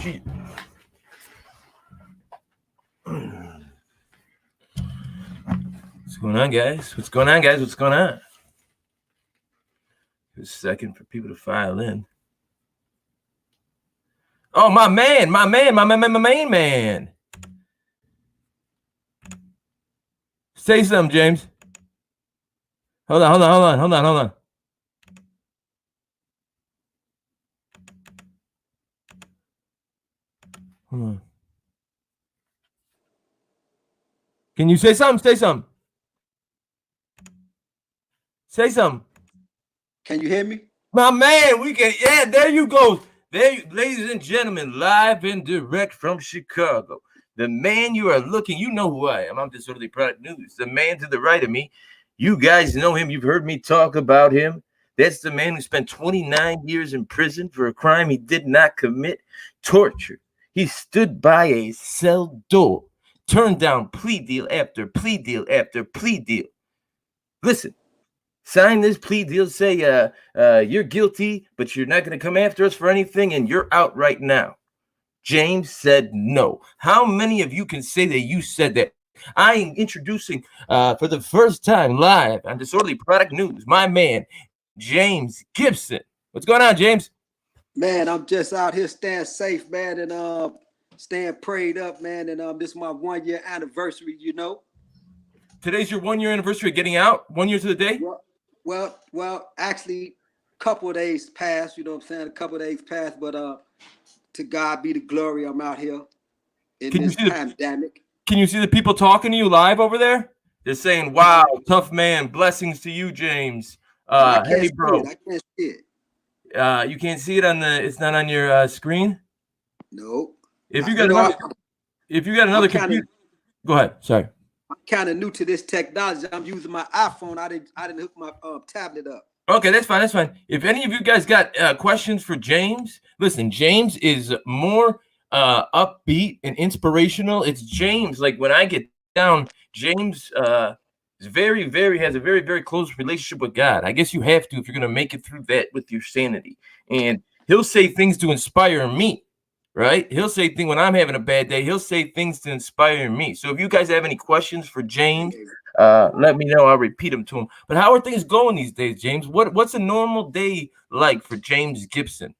shit. What's going on, guys? What's going on, guys? What's going on? Give a second for people to file in. Oh, my man. Say something, James. Hold on. Hold on. Can you say something? Say something. Say something. Can you hear me? My man, we can. Yeah, there you go. There, ladies and gentlemen, live and direct from Chicago. The man you are looking, you know who I am. I'm Disorderly Product News. The man to the right of me, you guys know him. You've heard me talk about him. That's the man who spent 29 years in prison for a crime he did not commit, torture. He stood by a cell door, turned down plea deal after plea deal after plea deal. Listen, sign this plea deal, say you're guilty, but you're not going to come after us for anything, and you're out right now. James said no. How many of you can say that you said that? I am introducing for the first time live on Disorderly Product News, my man, James Gibson. What's going on, James? Man, I'm just out here staying safe, man, and staying prayed up, man. And this is my 1 year anniversary, you know. Today's your 1 year anniversary of getting out? 1 year to the day? Well, actually, a couple of days passed, you know what I'm saying? A couple of days passed, but to God be the glory, I'm out here in this pandemic. Can you see the people talking to you live over there? They're saying, wow, tough man, blessings to you, James. Hey, bro. I can't see it. You can't see it on the. It's not on your screen. No. If you got another computer, go ahead. Sorry. I'm kind of new to this technology. I'm using my iPhone. I didn't hook my tablet up. Okay, that's fine. That's fine. If any of you guys got questions for James, listen. James is more upbeat and inspirational. It's James. Like when I get down, James is very, has a very, very close relationship with God. I guess you have to if you're going to make it through that with your sanity. And he'll say things to inspire me, right? He'll say things when I'm having a bad day. He'll say things to inspire me. So if you guys have any questions for James, let me know. I'll repeat them to him. But how are things going these days, James? What's a normal day like for James Gibson?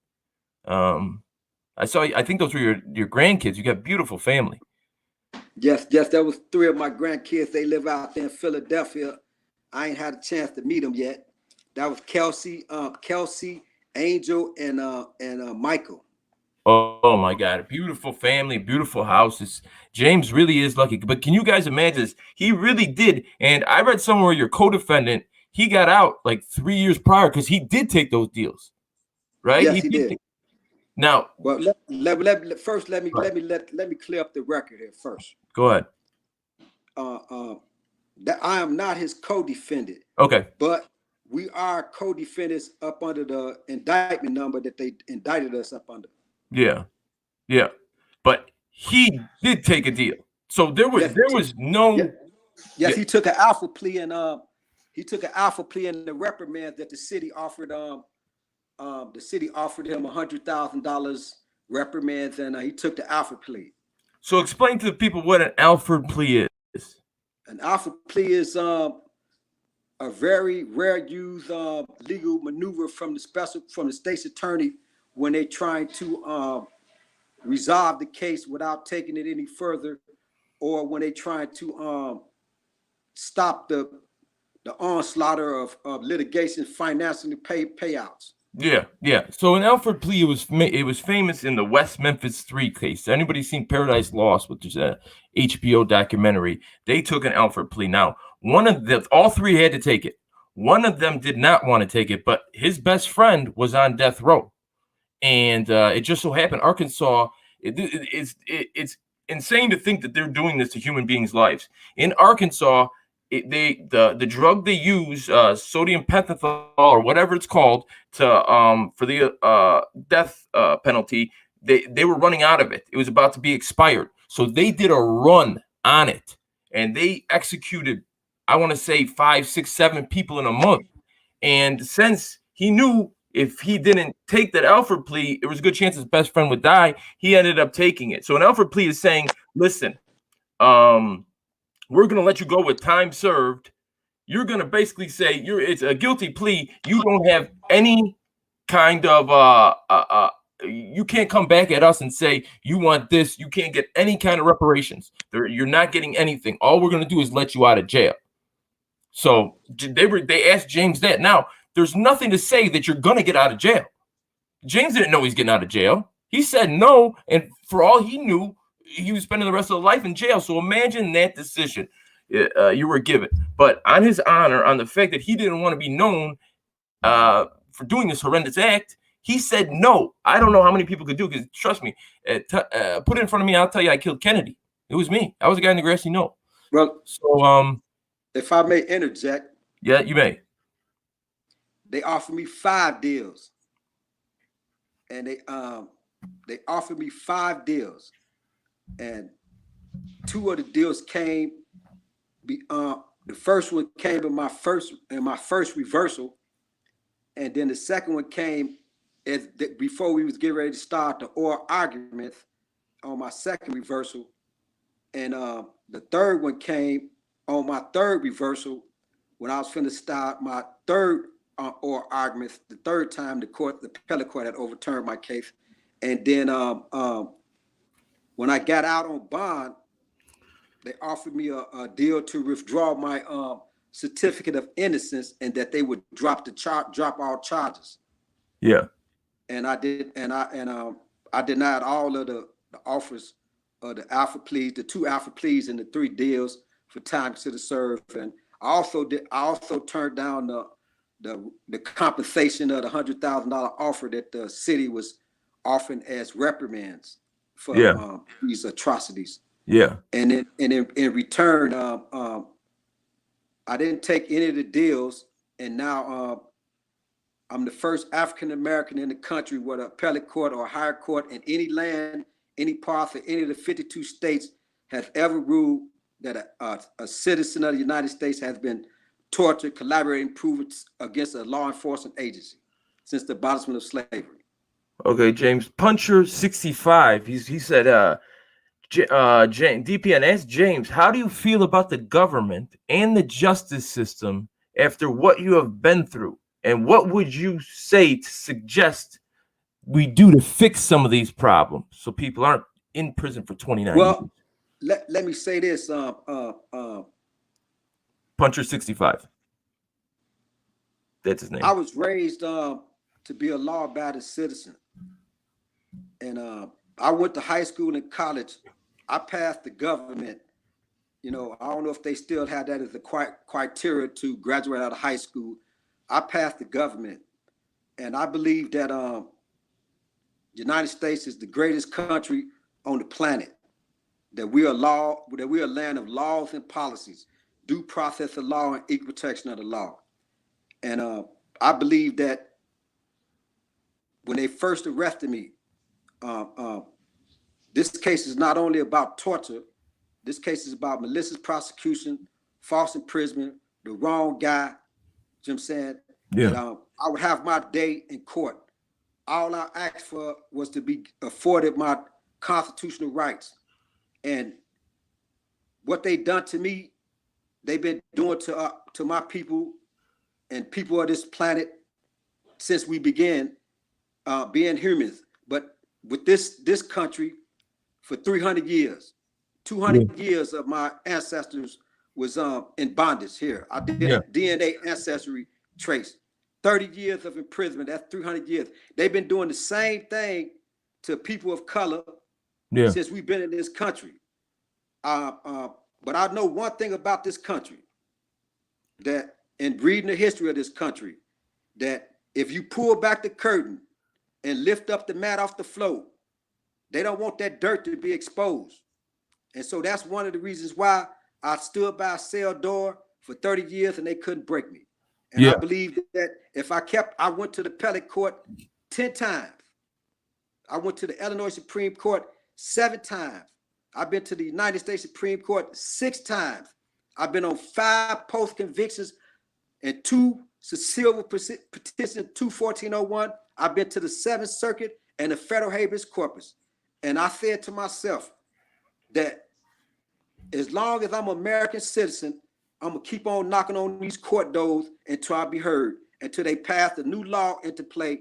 I think those were your grandkids. You got a beautiful family. Yes, that was 3 of my grandkids. They live out there in Philadelphia. I ain't had a chance to meet them yet. That was Kelsey, Angel, and Michael. Oh my God, a beautiful family, beautiful houses. James really is lucky. But can you guys imagine this? He really did. And I read somewhere your co-defendant, he got out like 3 years prior because he did take those deals, right? Yes, he did. Now, well, let me clear up the record here first. Go ahead. That I am not his co-defendant. Okay. But we are co-defendants up under the indictment number that they indicted us up under. Yeah. But he did take a deal. So there was no. Yes, he took an alpha plea, and the reprimand that the city offered. The city offered him $100,000 reprimands, and he took the alpha plea. So explain to the people what an alpha plea is. An alpha plea is a very rare used legal maneuver from the state's attorney when they're trying to resolve the case without taking it any further, or when they're trying to stop the onslaught of litigation financially payouts. Yeah. So an Alfred plea, it was famous in the West Memphis 3 case. Anybody seen Paradise Lost, which is a HBO documentary? They took an Alfred plea. Now, all 3 had to take it. One of them did not want to take it, but his best friend was on death row. And it just so happened, Arkansas, it's insane to think that they're doing this to human beings' lives. In Arkansas, the drug they use, sodium pentothal or whatever it's called, for the death penalty, they were running out of it. It was about to be expired, so they did a run on it, and they executed, I want to say 5, 6, 7 people in a month. And since he knew if he didn't take that Alford plea, there was a good chance his best friend would die. He ended up taking it. So an Alford plea is saying, listen, we're going to let you go with time served. You're going to basically say it's a guilty plea. You don't have any kind of you can't come back at us and say you want this. You can't get any kind of reparations. You're not getting anything. All we're going to do is let you out of jail. So they asked James that. Now, there's nothing to say that you're going to get out of jail. James didn't know he's getting out of jail. He said no, and for all he knew, he was spending the rest of his life in jail. So imagine that decision you were given. But on his honor, on the fact that he didn't want to be known for doing this horrendous act, he said no. I don't know how many people could do it, because trust me, put it in front of me, I'll tell you I killed Kennedy. It was me. I was the guy in the grassy knoll. Well, so if I may interject. Yeah, you may. They offered me 5 deals. And they offered me 5 deals. And 2 of the deals came the first one came in my first reversal. And then the second one came before we was getting ready to start the oral arguments on my second reversal. And the third one came on my third reversal when I was finna start my third oral arguments. The third time the appellate court had overturned my case. And then when I got out on bond, they offered me a deal to withdraw my certificate of innocence, and that they would drop all charges. Yeah. And I did, and I denied all of the offers of the alpha pleas, the 2 alpha pleas and the 3 deals for time to serve. And I also turned down the compensation of the $100,000 offer that the city was offering as reprimands for these atrocities. Yeah. And in return, I didn't take any of the deals, and now I'm the first African American in the country where the appellate court or higher court in any land, any part of any of the 52 states has ever ruled that a citizen of the United States has been tortured, collaborating, proven against a law enforcement agency since the abolishment of slavery. Okay, James Puncher 65. He said, DPN asked James, how do you feel about the government and the justice system after what you have been through? And what would you say to suggest we do to fix some of these problems so people aren't in prison for 29 years? Well, let me say this. Puncher 65. That's his name. I was raised to be a law-abiding citizen. And I went to high school and college. I passed the government. You know, I don't know if they still have that as a criteria to graduate out of high school. I passed the government. And I believe that the United States is the greatest country on the planet. That we are a land of laws and policies, due process of law and equal protection of the law. And I believe that when they first arrested me, this case is not only about torture. This case is about malicious prosecution, false imprisonment, the wrong guy. You know what I'm saying? Yeah. And, I would have my day in court. All I asked for was to be afforded my constitutional rights. And what they done to me, they've been doing to my people and people of this planet since we began being humans. But with this country, for 300 years, 200 years of my ancestors was in bondage here. I did DNA ancestry trace. 30 years of imprisonment, that's 300 years. They've been doing the same thing to people of color since we've been in this country. But I know one thing about this country, that in reading the history of this country, that if you pull back the curtain and lift up the mat off the floor, they don't want that dirt to be exposed. And so that's one of the reasons why I stood by a cell door for 30 years and they couldn't break me. And I believe that if I went to the appellate court 10 times. I went to the Illinois Supreme Court 7 times. I've been to the United States Supreme Court 6 times. I've been on 5 post convictions and 2 Cecile petition 21401. I've been to the 7th Circuit and the federal habeas corpus. And I said to myself that as long as I'm an American citizen, I'm going to keep on knocking on these court doors until I be heard, until they pass the new law into play,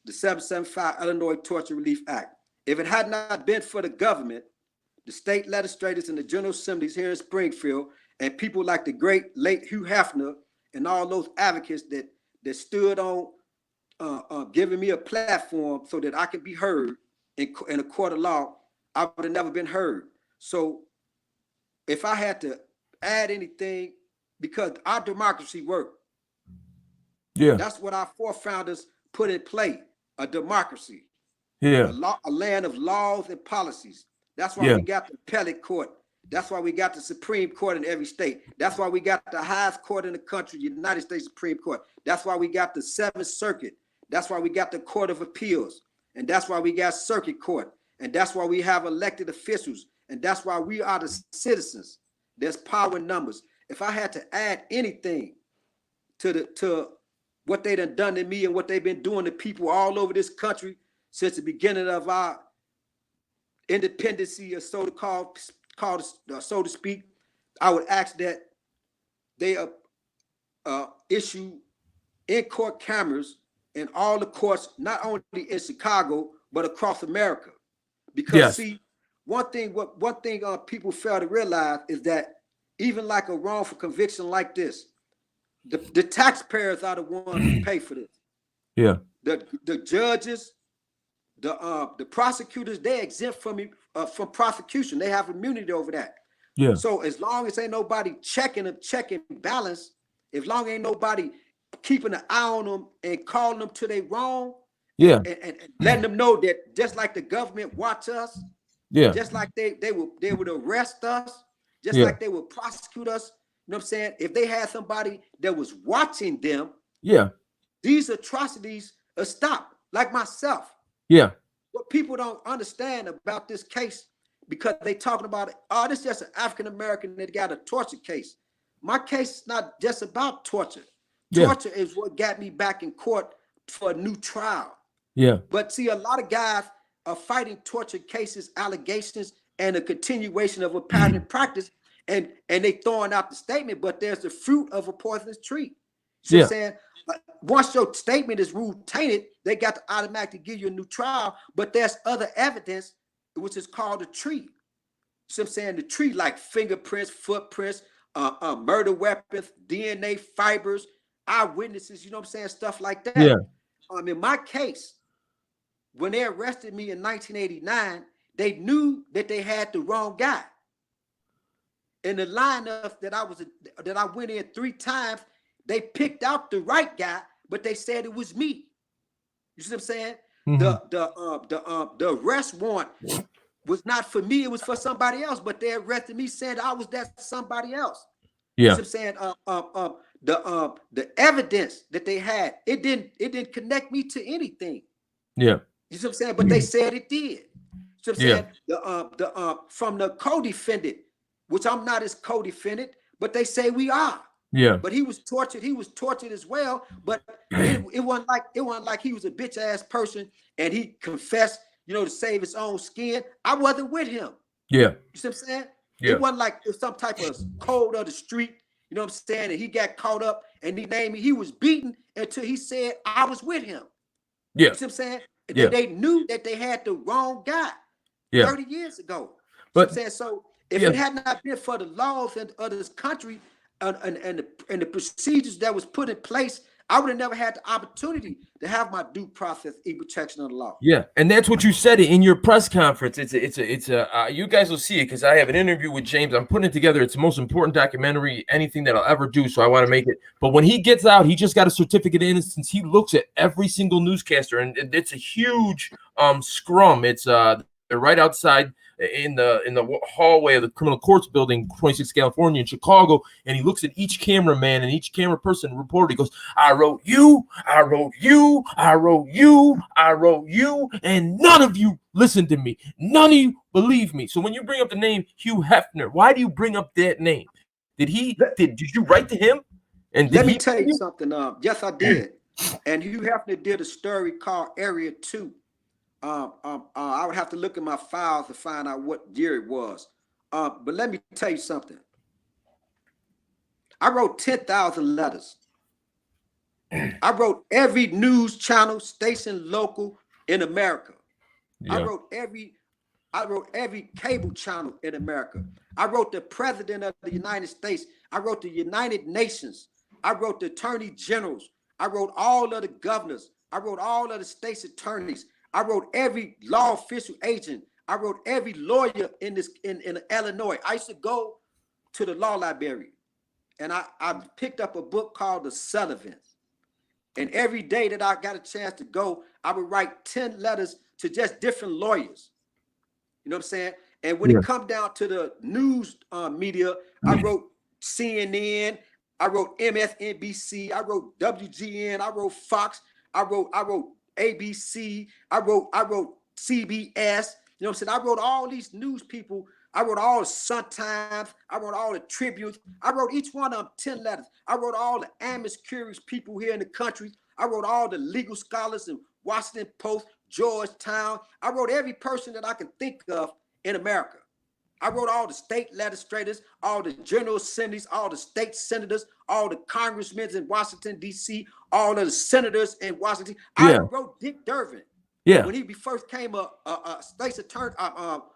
the 775 Illinois Torture Relief Act. If it had not been for the government, the state legislators and the General Assemblies here in Springfield, and people like the great late Hugh Hefner and all those advocates that stood on giving me a platform so that I could be heard in a court of law, I would have never been heard. So if I had to add anything, because our democracy worked. Yeah. That's what our forefathers put in play, a democracy. Yeah. A land of laws and policies. That's why we got the appellate court. That's why we got the Supreme Court in every state. That's why we got the highest court in the country, United States Supreme Court. That's why we got the 7th Circuit. That's why we got the Court of Appeals. And that's why we got Circuit Court. And that's why we have elected officials. And that's why we are the citizens. There's power in numbers. If I had to add anything to what they done to me and what they've been doing to people all over this country since the beginning of our independency, or so to speak, I would ask that they issue in-court cameras in all the courts, not only in Chicago but across America. Because see, one thing people fail to realize is that even like a wrongful conviction like this, the taxpayers are the ones who pay for this. Yeah. The judges, the prosecutors, they're exempt from prosecution. They have immunity over that. Yeah. So as long as ain't nobody checking balance, as long as ain't nobody keeping an eye on them and calling them till they wrong, and letting them know that just like the government watch us, just like they would arrest us, just like they would prosecute us. You know what I'm saying? If they had somebody that was watching them, these atrocities are stopped. Like myself. Yeah. What people don't understand about this case, because they talking about, this is just an African American that got a torture case. My case is not just about torture. Torture is what got me back in court for a new trial. Yeah. But see, a lot of guys are fighting torture cases, allegations, and a continuation of a pattern and practice, and they throwing out the statement, but there's the fruit of a poisonous tree. You know what I'm saying? Once your statement is ruled tainted, they got to automatically give you a new trial, but there's other evidence, which is called a tree. You know what I'm saying? The tree, like fingerprints, footprints, murder weapons, DNA fibers, eyewitnesses, you know what I'm saying? Stuff like that. Yeah. In my case, when they arrested me in 1989, they knew that they had the wrong guy. In the lineup that I went in 3 times, they picked out the right guy, but they said it was me. You see what I'm saying? Mm-hmm. The arrest warrant was not for me; it was for somebody else. But they arrested me, saying I was that somebody else. Yeah. You see what I'm saying? The evidence that they had, it didn't connect me to anything. Yeah. You see what I'm saying? But they said it did. You see what I'm saying? From the co-defendant, which I'm not his co-defendant, but they say we are. Yeah, but he was tortured. He was tortured as well. But it wasn't like he was a bitch ass person and he confessed, to save his own skin. I wasn't with him. Yeah, you see what I'm saying? Yeah. It wasn't like it was some type of code of the street. You know what I'm saying? And he got caught up and he named me. He was beaten until he said I was with him. Yeah, you see what I'm saying? Yeah. They knew that they had the wrong guy 30 years ago. But you know what I'm saying? So if it had not been for the laws of this country, and the procedures that was put in place, I would have never had the opportunity to have my due process equal protection of the law. Yeah, and that's what you said in your press conference. It's a you guys will see it because I have an interview with James. I'm putting it together. It's the most important documentary, anything that I'll ever do. So I want to make it. But when he gets out, he just got a certificate of innocence. He looks at every single newscaster, and it's a huge scrum. It's they're right outside in the hallway of the criminal courts building, 26 California in Chicago, and he looks at each cameraman and each camera person reporter. He goes, I wrote you, I wrote you, I wrote you, I wrote you, and none of you listened to me. None of you believe me. So when you bring up the name Hugh Hefner, why do you bring up that name? Did you write to him? And let me tell you something. Yes, I did. And Hugh Hefner did a story called Area 2. I would have to look at my files to find out what year it was. But let me tell you something. I wrote 10,000 letters. I wrote every news channel, station, local in America. Yeah. I wrote every cable channel in America. I wrote the president of the United States. I wrote the United Nations. I wrote the attorney generals. I wrote all of the governors. I wrote all of the state's attorneys. I wrote every law official agent. I wrote every lawyer in Illinois. I used to go to the law library, and I picked up a book called The Sullivans. And every day that I got a chance to go, I would write 10 letters to just different lawyers. You know what I'm saying? And when it come down to the news media, I wrote CNN, I wrote MSNBC, I wrote WGN, I wrote Fox, I wrote ABC, I wrote CBS. You know what I'm saying? I wrote all these news people. I wrote all the SUNTIMES. I wrote all the Tribunes. I wrote each one of them 10 letters. I wrote all the Amish curious people here in the country. I wrote all the legal scholars in Washington Post, Georgetown. I wrote every person that I can think of in America. I wrote all the state legislators, all the general assemblies, all the state senators, all the congressmen in Washington, D.C., all of the senators in Washington. I wrote Dick Durbin. Yeah. When he first came a state's attorney,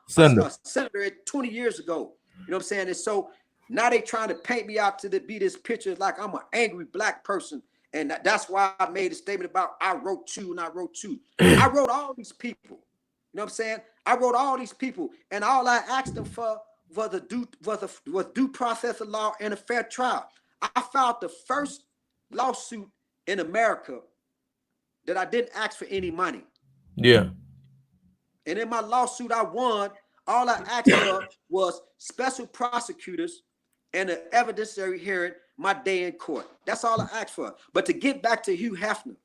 senator 20 years ago. You know what I'm saying? And so now they trying to paint me out to be this picture like I'm an angry black person. And that's why I made a statement about I wrote you and I wrote you. I wrote all these people. You know what I'm saying? I wrote all these people, and all I asked them for was due process of law and a fair trial. I filed the first lawsuit in America that I didn't ask for any money. Yeah. And in my lawsuit I won. All I asked for was special prosecutors and an evidentiary hearing my day in court. That's all I asked for. But to get back to Hugh Hefner,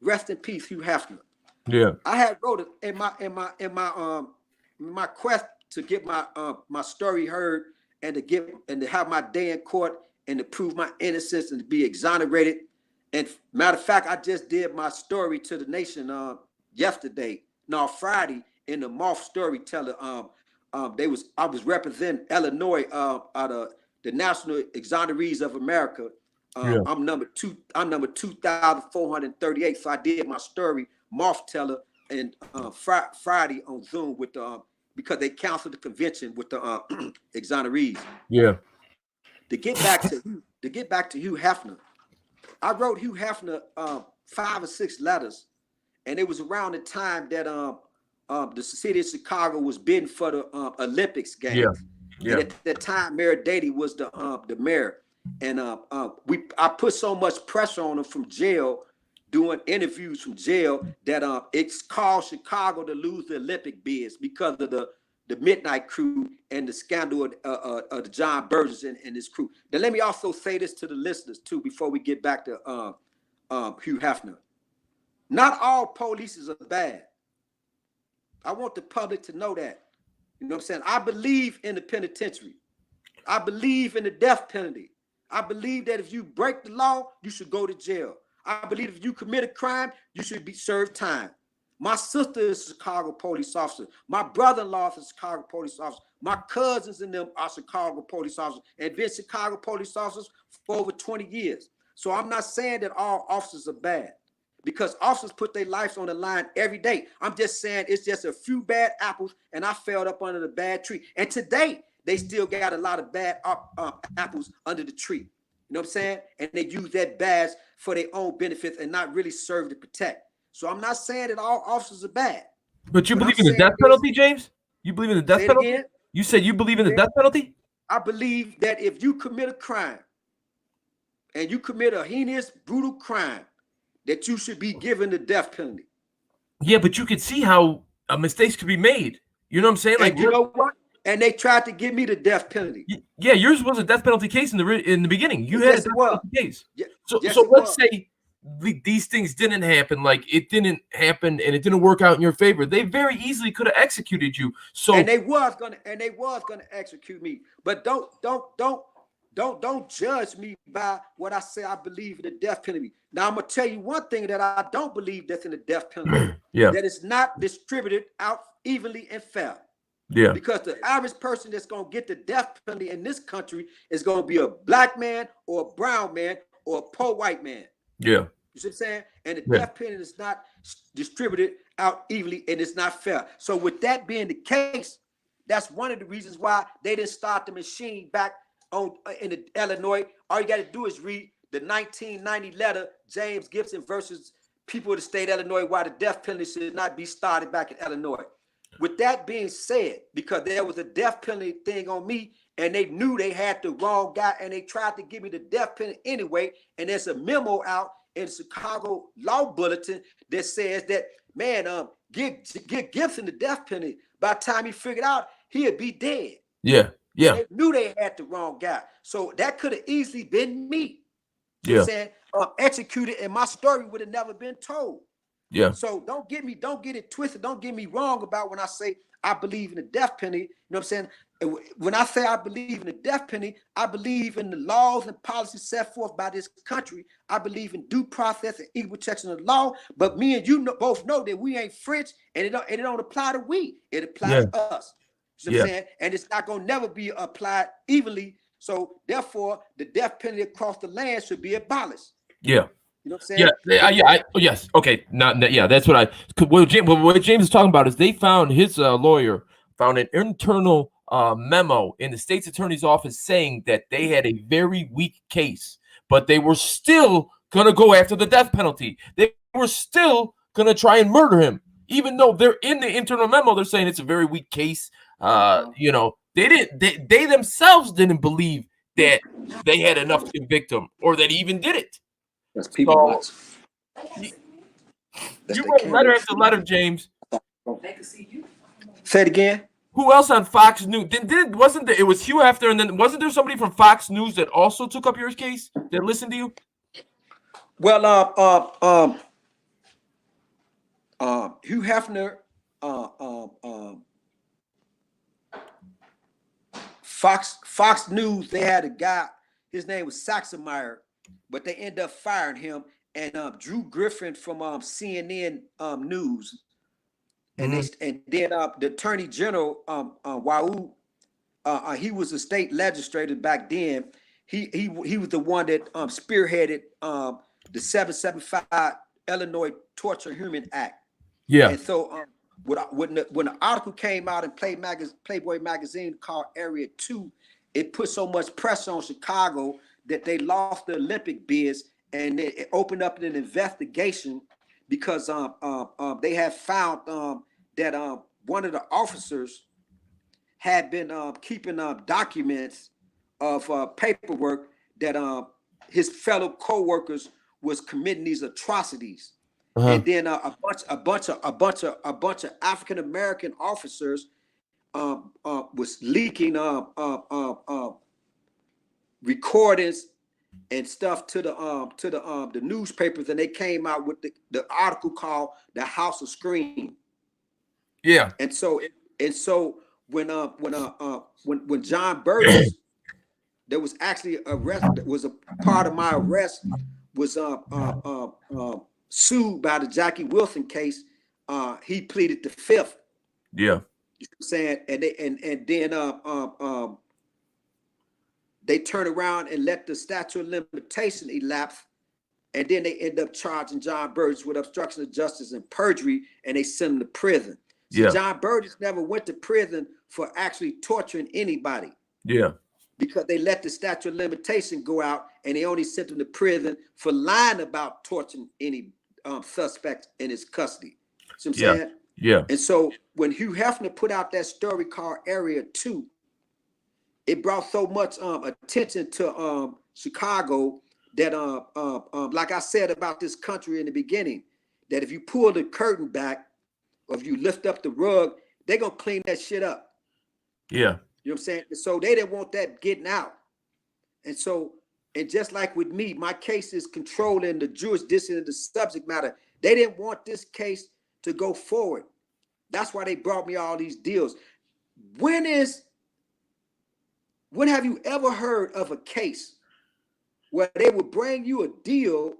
rest in peace, Hugh Hefner. Yeah. I had wrote it in my quest to get my story heard and to have my day in court and to prove my innocence and to be exonerated. And matter of fact, I just did my story to the nation Friday in the Moth Storyteller. I was representing Illinois out of the National Exonerees of America. I'm number 2,438. So I did my story Moth Teller and Friday on Zoom with because they canceled the convention with the exonerees. Yeah. To get back to Hugh Hefner, I wrote Hugh Hefner 5 or 6 letters, and it was around the time that the city of Chicago was bidding for the Olympics games. Yeah. Yeah. And at that time, Mayor Dady was the mayor, and I put so much pressure on him from jail, doing interviews from jail, that it's caused Chicago to lose the Olympic bids because of the Midnight Crew and the scandal of the John Burgess and his crew. Now, let me also say this to the listeners too before we get back to Hugh Hefner. Not all police are bad. I want the public to know that. You know what I'm saying? I believe in the penitentiary. I believe in the death penalty. I believe that if you break the law, you should go to jail. I believe if you commit a crime, you should be served time. My sister is a Chicago police officer. My brother-in-law is a Chicago police officer. My cousins and them are Chicago police officers and been Chicago police officers for over 20 years. So I'm not saying that all officers are bad, because officers put their lives on the line every day. I'm just saying it's just a few bad apples, and I fell up under the bad tree. And today, they still got a lot of bad apples under the tree. You know what I'm saying? And they use that badge for their own benefits and not really serve to protect. So I'm not saying that all officers are bad. But you believe in the death penalty, James? You believe in the death penalty? Again? You said you believe in the death penalty? I believe that if you commit a crime and you commit a heinous, brutal crime, that you should be given the death penalty. Yeah, but you can see how mistakes could be made. You know what I'm saying? Like, you know what? And they tried to give me the death penalty. Yeah, yours was a death penalty case in the beginning. You had a death penalty case. So let's say these things didn't happen, like it didn't happen and it didn't work out in your favor. They very easily could have executed you. So and they was gonna execute me. But don't don't judge me by what I say I believe in the death penalty. Now I'm gonna tell you one thing that I don't believe that's in the death penalty. Yeah. That it's not distributed out evenly and fair. Yeah. Because the average person that's gonna get the death penalty in this country is gonna be a black man or a brown man or a poor white man. Yeah. You see what I'm saying? And the Yeah. death penalty is not distributed out evenly and it's not fair. So with that being the case, that's one of the reasons why they didn't start the machine back on in the Illinois. All you got to do is read the 1990 letter, James Gibson versus people of the state of Illinois, why the death penalty should not be started back in Illinois. With that being said, because there was a death penalty thing on me, and they knew they had the wrong guy, and they tried to give me the death penalty anyway, and there's a memo out in the Chicago Law Bulletin that says that, man, give Gibson the death penalty. By the time he figured out, he'd be dead. Yeah. Yeah. They knew they had the wrong guy. So that could have easily been me. You Yeah. know what I'm saying? Executed, and my story would have never been told. Yeah. So don't get it twisted. Don't get me wrong about when I say I believe in the death penalty. You know what I'm saying? When I say I believe in the death penalty, I believe in the laws and policies set forth by this country. I believe in due process and equal protection of the law. But me and you both know that we ain't French, and it don't apply to we. It applies to us. You know what I'm saying? And it's not gonna never be applied evenly. So therefore, the death penalty across the land should be abolished. Yeah. You know what I'm saying? Yes. Okay. That's what James is talking about is they found his lawyer found an internal memo in the state's attorney's office saying that they had a very weak case, but they were still gonna go after the death penalty. They were still gonna try and murder him, even though they're in the internal memo. They're saying it's a very weak case. They themselves didn't believe that they had enough to convict him or that he even did it. That's people watch. You wrote letter after letter, James. They can see you. Say it again. Who else on Fox News? Wasn't there? It was Hugh Hefner, and then wasn't there somebody from Fox News that also took up your case that listened to you? Well, Hugh Hefner, Fox News. They had a guy. His name was Saxenmeyer, but they ended up firing him. And Drew Griffin from CNN News, and then the Attorney General Waou, he was a state legislator back then. He was the one that spearheaded the 775 Illinois Torture Human Act. Yeah. And so when the article came out in Playboy magazine called Area 2, it put so much pressure on Chicago that they lost the Olympic bids. And it opened up an investigation because they had found that one of the officers had been keeping documents of paperwork that his fellow co-workers was committing these atrocities. And then a bunch of African American officers was leaking recordings and stuff to the newspapers, and they came out with the article called "The House of Scream." Yeah. And so when John Birch, there was actually arrested. Was a part of my arrest was sued by the Jackie Wilson case. He pleaded the fifth. Yeah. You know what I'm saying? And then they turn around and let the statute of limitation elapse, and then they end up charging John Birch with obstruction of justice and perjury, and they send him to prison. So John Birch never went to prison for actually torturing anybody. Yeah. Because they let the statute of limitation go out, and they only sent him to prison for lying about torturing any suspect in his custody. See what I'm saying? Yeah. And so when Hugh Hefner put out that story called Area 2, it brought so much attention to Chicago that, like I said about this country in the beginning, that if you pull the curtain back or if you lift up the rug, they're going to clean that shit up. Yeah. You know what I'm saying? So they didn't want that getting out. And so, and just like with me, my case is controlling the jurisdiction of the subject matter. They didn't want this case to go forward. That's why they brought me all these deals. When is When have you ever heard of a case where they would bring you a deal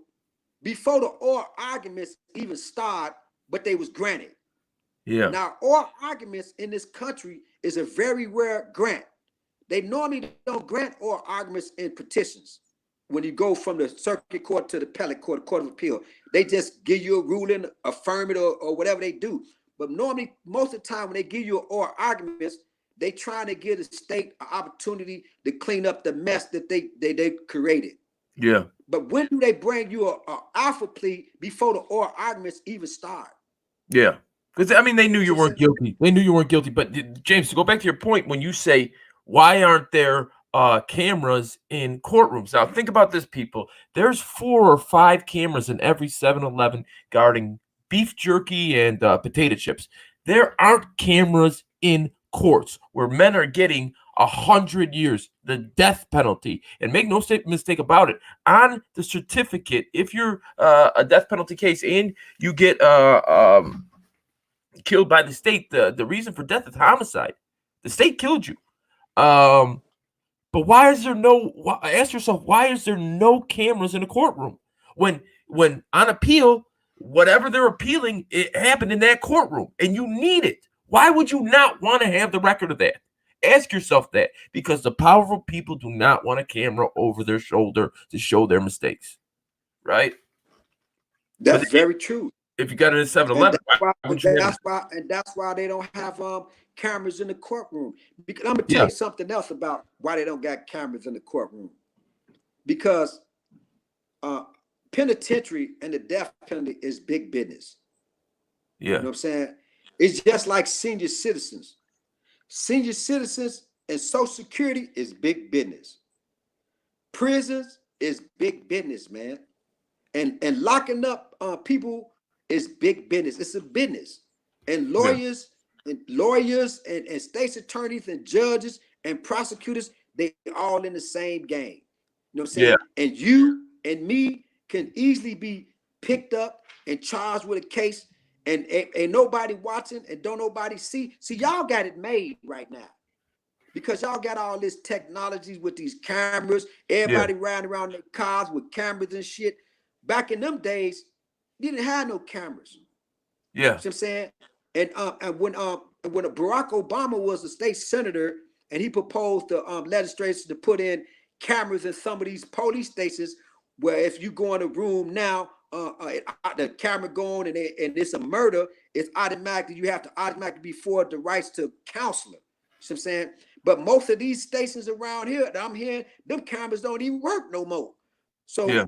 before the oral arguments even start, but they was granted? Yeah. Now, oral arguments in this country is a very rare grant. They normally don't grant oral arguments in petitions. When you go from the circuit court to the appellate court, court of appeal, they just give you a ruling, affirm it, or whatever they do. But normally, most of the time, when they give you oral arguments, they trying to give the state an opportunity to clean up the mess that they created. Yeah. But when do they bring you a alpha plea before the oral arguments even start? Yeah. Because, I mean, they knew you So weren't guilty. They knew you weren't guilty. But, James, to go back to your point, when you say, why aren't there cameras in courtrooms? Now, think about this, people. There's 4 or 5 cameras in every 7-Eleven guarding beef jerky and potato chips. There aren't cameras in courts where men are getting 100 years, the death penalty. And make no mistake about it. On the certificate, if you're a death penalty case and you get killed by the state, the reason for death is homicide. The state killed you. But why is there ask yourself, why is there no cameras in a courtroom? When on appeal, whatever they're appealing, it happened in that courtroom, and you need it. Why would you not want to have the record of that? Ask yourself that, because the powerful people do not want a camera over their shoulder to show their mistakes, right? That's very true. If you got it at 7-Eleven, that's why they don't have cameras in the courtroom. Because I'm gonna tell you something else about why they don't got cameras in the courtroom. Because penitentiary and the death penalty is big business. Yeah. You know what I'm saying? It's just like senior citizens. Senior citizens and Social Security is big business. Prisons is big business, man. And locking up people is big business. It's a business. And lawyers and state's attorneys and judges and prosecutors, they all in the same game. You know what I'm saying? Yeah. And you and me can easily be picked up and charged with a case, and ain't nobody watching and don't nobody see. See, y'all got it made right now, because y'all got all this technologies with these cameras. Everybody riding around their cars with cameras and shit. Back in them days, you didn't have no cameras. Yeah. You know what I'm saying? And when Barack Obama was a state senator and he proposed the legislation to put in cameras in some of these police stations, where if you go in a room now, the camera going and it's a murder, it's automatically, you have to automatically be afforded the rights to counselor. You know what I'm saying? But most of these stations around here that I'm hearing, them cameras don't even work no more. So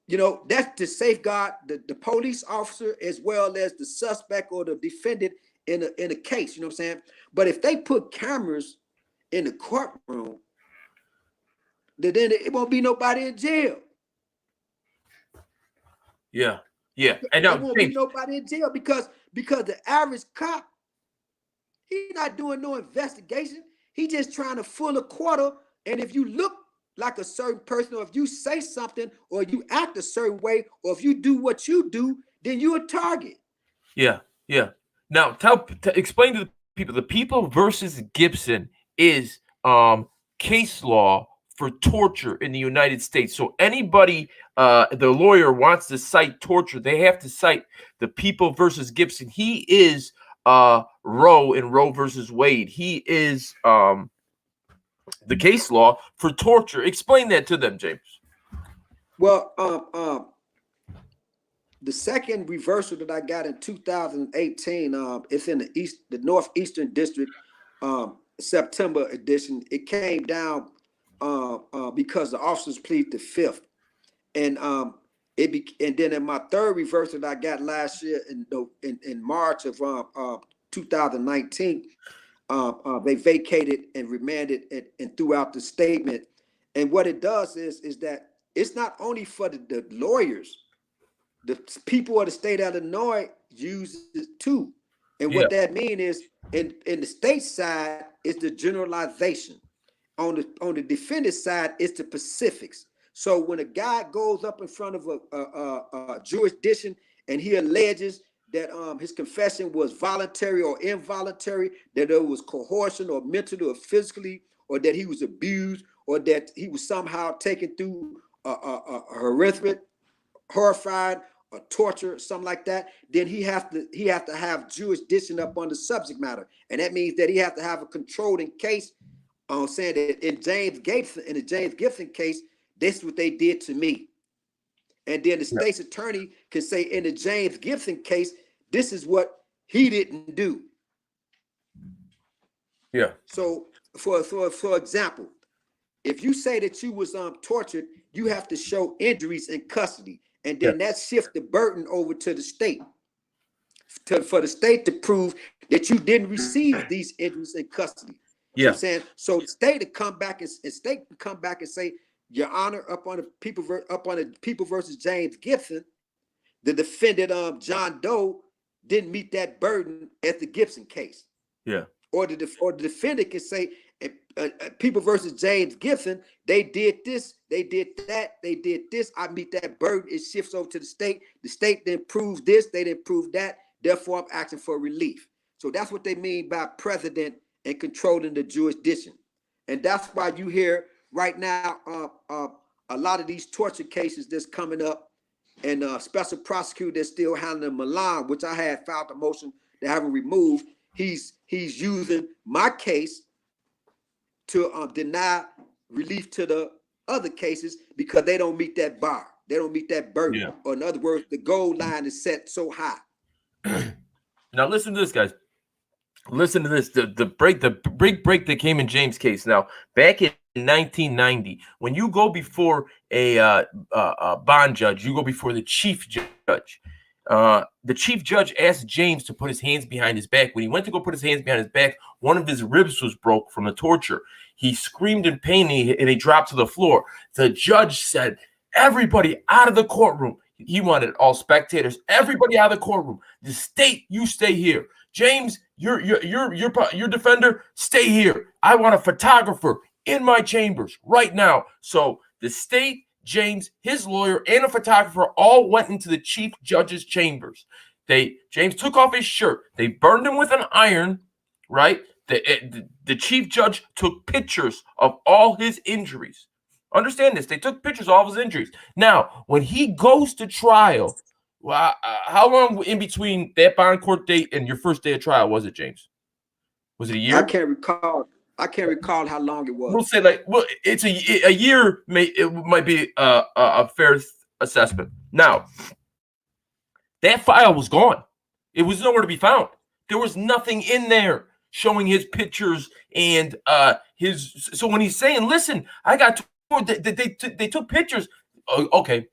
you know, that's to safeguard the police officer as well as the suspect or the defendant in a case. You know what I'm saying? But if they put cameras in the courtroom, then it won't be nobody in jail. Yeah. Yeah. And now, there won't be nobody in jail because the average cop, he's not doing no investigation. He just trying to full a quarter. And if you look like a certain person, or if you say something, or you act a certain way, or if you do what you do, then you're a target. Yeah. Yeah. Now, explain to the People versus Gibson is case law for torture in the United States. So anybody, the lawyer wants to cite torture, they have to cite the People versus Gibson. He is Roe in Roe versus Wade. He is the case law for torture. Explain that to them, James. Well, the second reversal that I got in 2018, it's in the Northeastern District, September edition. It came down because the officers plead the fifth, and and then in my third reversal that I got last year in March of 2019. They vacated and remanded and threw out the statement. And what it does is that it's not only for the lawyers, the people of the state of Illinois use it too. And what that means is in the state side is the generalization. On the defendant side, it's the specifics. So when a guy goes up in front of a jurisdiction and he alleges that his confession was voluntary or involuntary, that there was coercion or mentally or physically or that he was abused, or that he was somehow taken through a horrific, horrified, or torture, something like that, then he have to have jurisdiction up on the subject matter, and that means that he have to have a controlling case. Saying that in the James Gibson case, this is what they did to me, and then the state's attorney can say in the James Gibson case, this is what he didn't do. Yeah. So, for example, if you say that you was tortured, you have to show injuries in custody, and then that shifts the burden over to the state, for the state to prove that you didn't receive these injuries in custody. Yeah. You know what I'm saying? So the state to come back and say, Your Honor, up on the People versus James Gibson, the defendant John Doe didn't meet that burden at the Gibson case. Yeah. Or the defendant can say, People versus James Gibson, they did this, they did that, they did this. I meet that burden. It shifts over to the state. The state didn't prove this, they didn't prove that. Therefore, I'm asking for relief. So that's what they mean by precedent and controlling the jurisdiction. And that's why you hear right now a lot of these torture cases that's coming up, and special prosecutor that's still handling Milan, which I had filed a motion to have him removed. He's using my case to deny relief to the other cases because they don't meet that bar. They don't meet that burden. Yeah. Or in other words, the goal line is set so high. Now listen to this, guys. Listen to this. The break that came in James' case. Now, back in 1990, when you go before a bond judge, you go before the chief judge. The chief judge asked James to put his hands behind his back. When he went to go put his hands behind his back, one of his ribs was broke from the torture. He screamed in pain and he dropped to the floor. The judge said, "Everybody out of the courtroom." He wanted all spectators, everybody out of the courtroom. The state, you stay here. James, your defender, stay here. I want a photographer in my chambers right now. So the state, James, his lawyer, and a photographer all went into the chief judge's chambers. James took off his shirt. They burned him with an iron, right? The chief judge took pictures of all his injuries. Understand this. They took pictures of all his injuries. Now, when he goes to trial, how long in between that bond court date and your first day of trial was it, James? Was it a year? I can't recall how long it was. We'll say it's a year. It might be a fair assessment. Now, that file was gone. It was nowhere to be found. There was nothing in there showing his pictures and his. So when he's saying, "Listen, I got they took pictures," okay,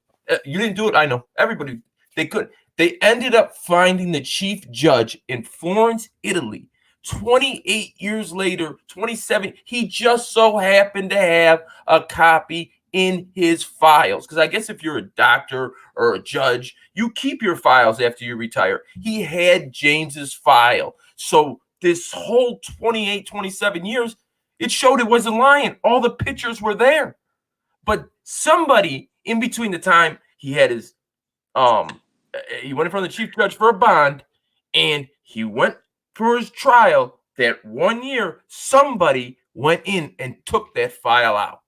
you didn't do it. I know. Everybody, they could. They ended up finding the chief judge in Florence, Italy. 28 years later, 27, he just so happened to have a copy in his files. Because I guess if you're a doctor or a judge, you keep your files after you retire. He had James's file. So this whole 28, 27 years, it showed it wasn't lying. All the pictures were there. But somebody in between the time he had his, he went in front of the chief judge for a bond, and he went for his trial, that 1 year, somebody went in and took that file out.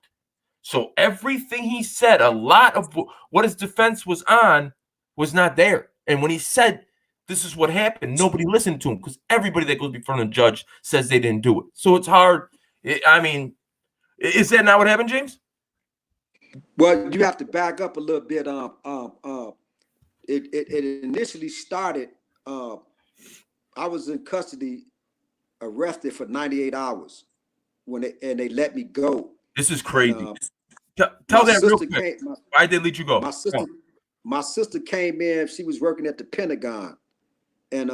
So everything he said, a lot of what his defense was on was not there. And when he said, this is what happened, nobody listened to him because everybody that goes before the judge says they didn't do it. So it's hard. I mean, is that not what happened, James? Well, you have to back up a little bit. It initially started, I was in custody, arrested for 98 hours they let me go. This is crazy. Tell that real quick. Why did they let you go? My sister came in. She was working at the Pentagon, and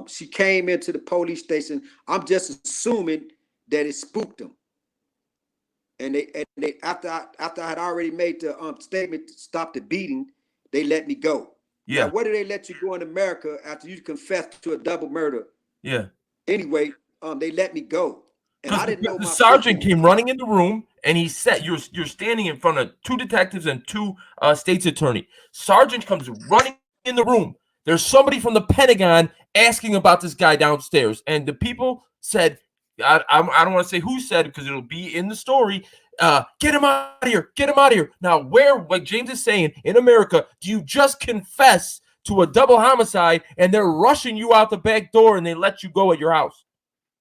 she came into the police station. I'm just assuming that it spooked them. And they after I had already made the statement to stop the beating, they let me go. Yeah. Now, why do they let you go in America after you confessed to a double murder? Yeah. Anyway, they let me go. And I didn't know the sergeant came running in the room, and he said, "You're standing in front of two detectives and two state's attorney." Sergeant comes running in the room. There's somebody from the Pentagon asking about this guy downstairs, and the people said, I don't want to say who said it because it'll be in the story. Get him out of here. Get him out of here. Now, where, like James is saying, in America, do you just confess to a double homicide and they're rushing you out the back door and they let you go at your house?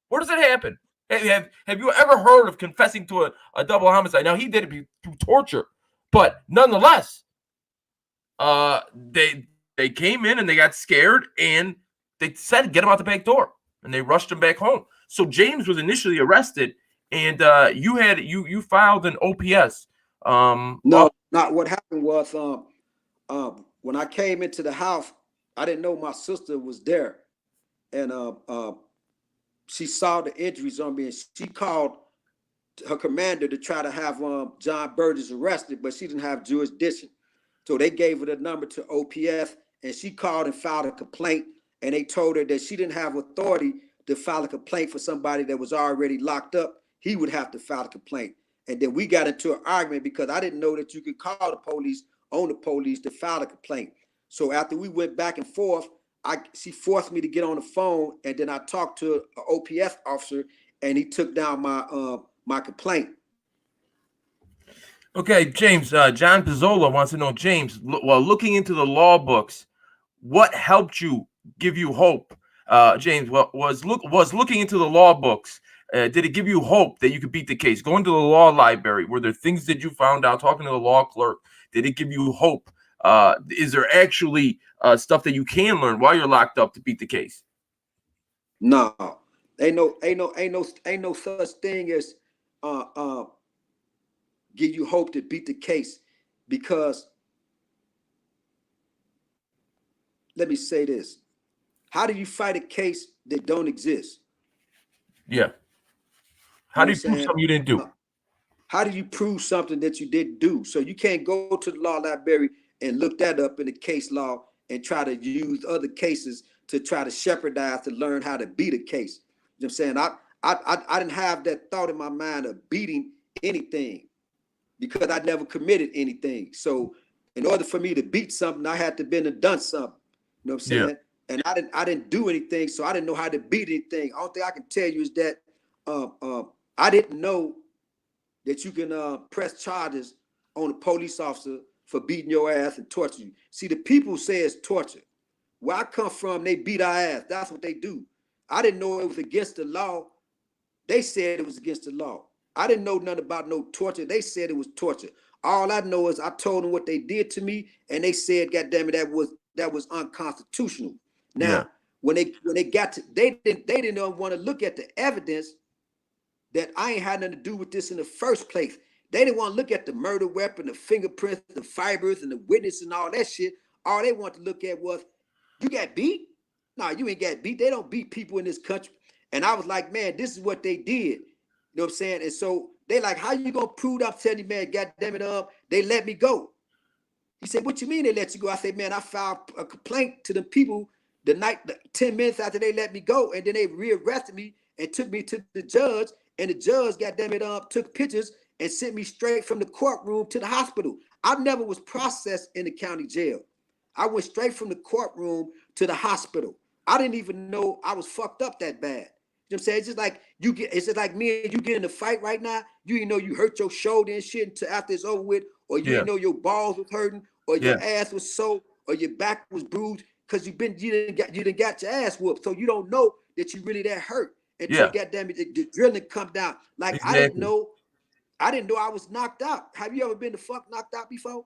Where does it happen? Have you ever heard of confessing to a double homicide? Now, he did it through torture, but nonetheless, they came in and they got scared and they said, get him out the back door, and they rushed him back home. So James was initially arrested, and you filed an OPS. No, not what happened was when I came into the house, I didn't know my sister was there, and she saw the injuries on me, and she called her commander to try to have John Burgess arrested, but she didn't have jurisdiction. So they gave her the number to OPS, and she called and filed a complaint, and they told her that she didn't have authority to file a complaint for somebody that was already locked up. He would have to file a complaint. And then we got into an argument because I didn't know that you could call the police on the police to file a complaint. So after we went back and forth, she forced me to get on the phone, and then I talked to an OPS officer, and he took down my complaint. Okay, James, John Pizzola wants to know, James, while looking into the law books, what helped you, give you hope? James, was looking into the law books, did it give you hope that you could beat the case? Going to the law library, were there things that you found out, talking to the law clerk, did it give you hope? Is there actually stuff that you can learn while you're locked up to beat the case? No, ain't no such thing as give you hope to beat the case, because let me say this: how do you fight a case that don't exist? Yeah. How do you prove something you didn't do? How do you prove something that you didn't do? So you can't go to the law library and look that up in the case law and try to use other cases to try to shepherdize to learn how to beat a case. You know what I'm saying? I didn't have that thought in my mind of beating anything because I never committed anything. So in order for me to beat something, I had to been and done something. You know what I'm saying? Yeah. And I didn't do anything, so I didn't know how to beat anything. Only thing I can tell you is that I didn't know that you can press charges on a police officer for beating your ass and torture you. See, the people say it's torture. Where I come from, they beat our ass. That's what they do. I didn't know it was against the law. They said it was against the law. I didn't know nothing about no torture. They said it was torture. All I know is I told them what they did to me, and they said, "God damn it, that was unconstitutional." Now, yeah. when they got to, they didn't want to look at the evidence that I ain't had nothing to do with this in the first place. They didn't want to look at the murder weapon, the fingerprints, the fibers, and the witness and all that shit. All they want to look at was, you got beat? No, you ain't got beat. They don't beat people in this country. And I was like, man, this is what they did. You know what I'm saying? And so they like, how you gonna prove I'm telling you, man, God damn it, they let me go. He said, what you mean they let you go? I said, man, I filed a complaint to the people the 10 minutes after they let me go, and then they rearrested me and took me to the judge, and the judge, goddamn it, took pictures and sent me straight from the courtroom to the hospital. I never was processed in the county jail. I went straight from the courtroom to the hospital. I didn't even know I was fucked up that bad. You know what I'm saying? It's just like me and you get in a fight right now. You didn't know you hurt your shoulder and shit until after it's over with, or you didn't know your balls was hurting, or your ass was sore, or your back was bruised because you didn't got your ass whooped. So you don't know that you really that hurt until goddamn it, the drilling come down. Like exactly. I didn't know I was knocked out. Have you ever been the fuck knocked out before?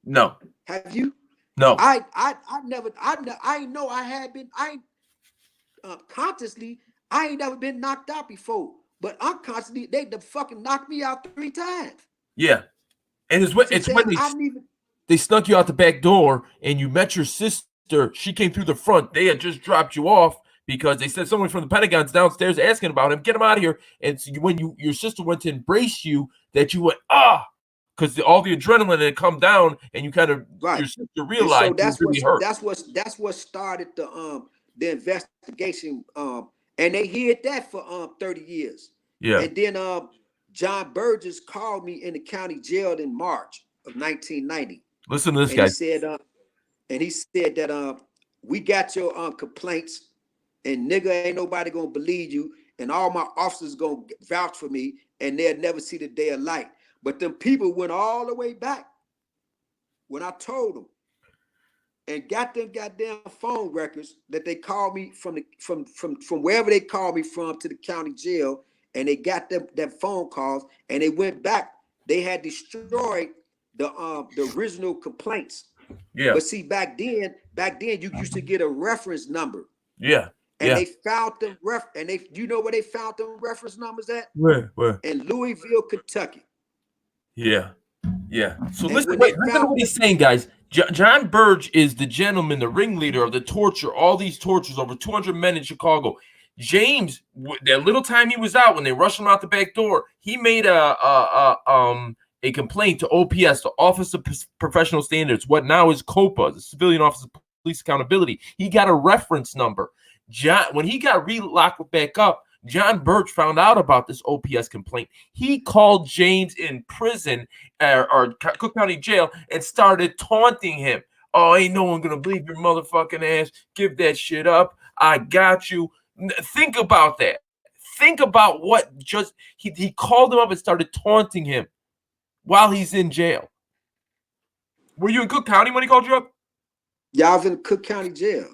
No. Have you? No. I consciously, I ain't never been knocked out before, but unconsciously, they fucking knocked me out 3 times. Yeah. And it's when they snuck you out the back door and you met your sister. She came through the front. They had just dropped you off because they said someone from the Pentagon's downstairs asking about him. Get him out of here. And so when your sister went to embrace you, that you went, because all the adrenaline had come down, and you kind of your sister realized that's what started the investigation. And they hid that for 30 years. Yeah. And then John Burgess called me in the county jail in March of 1990. Listen to this guy. He said that we got your complaints, and nigga, ain't nobody gonna believe you. and all my officers gonna vouch for me, and they'll never see the day of light. But them people went all the way back when I told them, and got them goddamn phone records that they called me from wherever they called me from to the county jail, and they got them that phone calls, and they went back. They had destroyed the original complaints. Yeah. But see, back then you used to get a reference number. Yeah. And they found them you know where they found them reference numbers at? Where? In Louisville, Kentucky. Yeah. Yeah. So And listen to what he's saying, guys. John Birch is the gentleman, the ringleader of the torture, all these tortures, over 200 men in Chicago. James, that little time he was out, when they rushed him out the back door, he made a complaint to OPS, the Office of Professional Standards, what now is COPA, the Civilian Office of Police Accountability. He got a reference number. When he got relocked back up, John Birch found out about this OPS complaint. He called James in prison or Cook County Jail and started taunting him. Oh, ain't no one gonna believe your motherfucking ass. Give that shit up. I got you. Think about that. Think about what he called him up and started taunting him while he's in jail. Were you in Cook County when he called you up? Yeah, I was in Cook County Jail.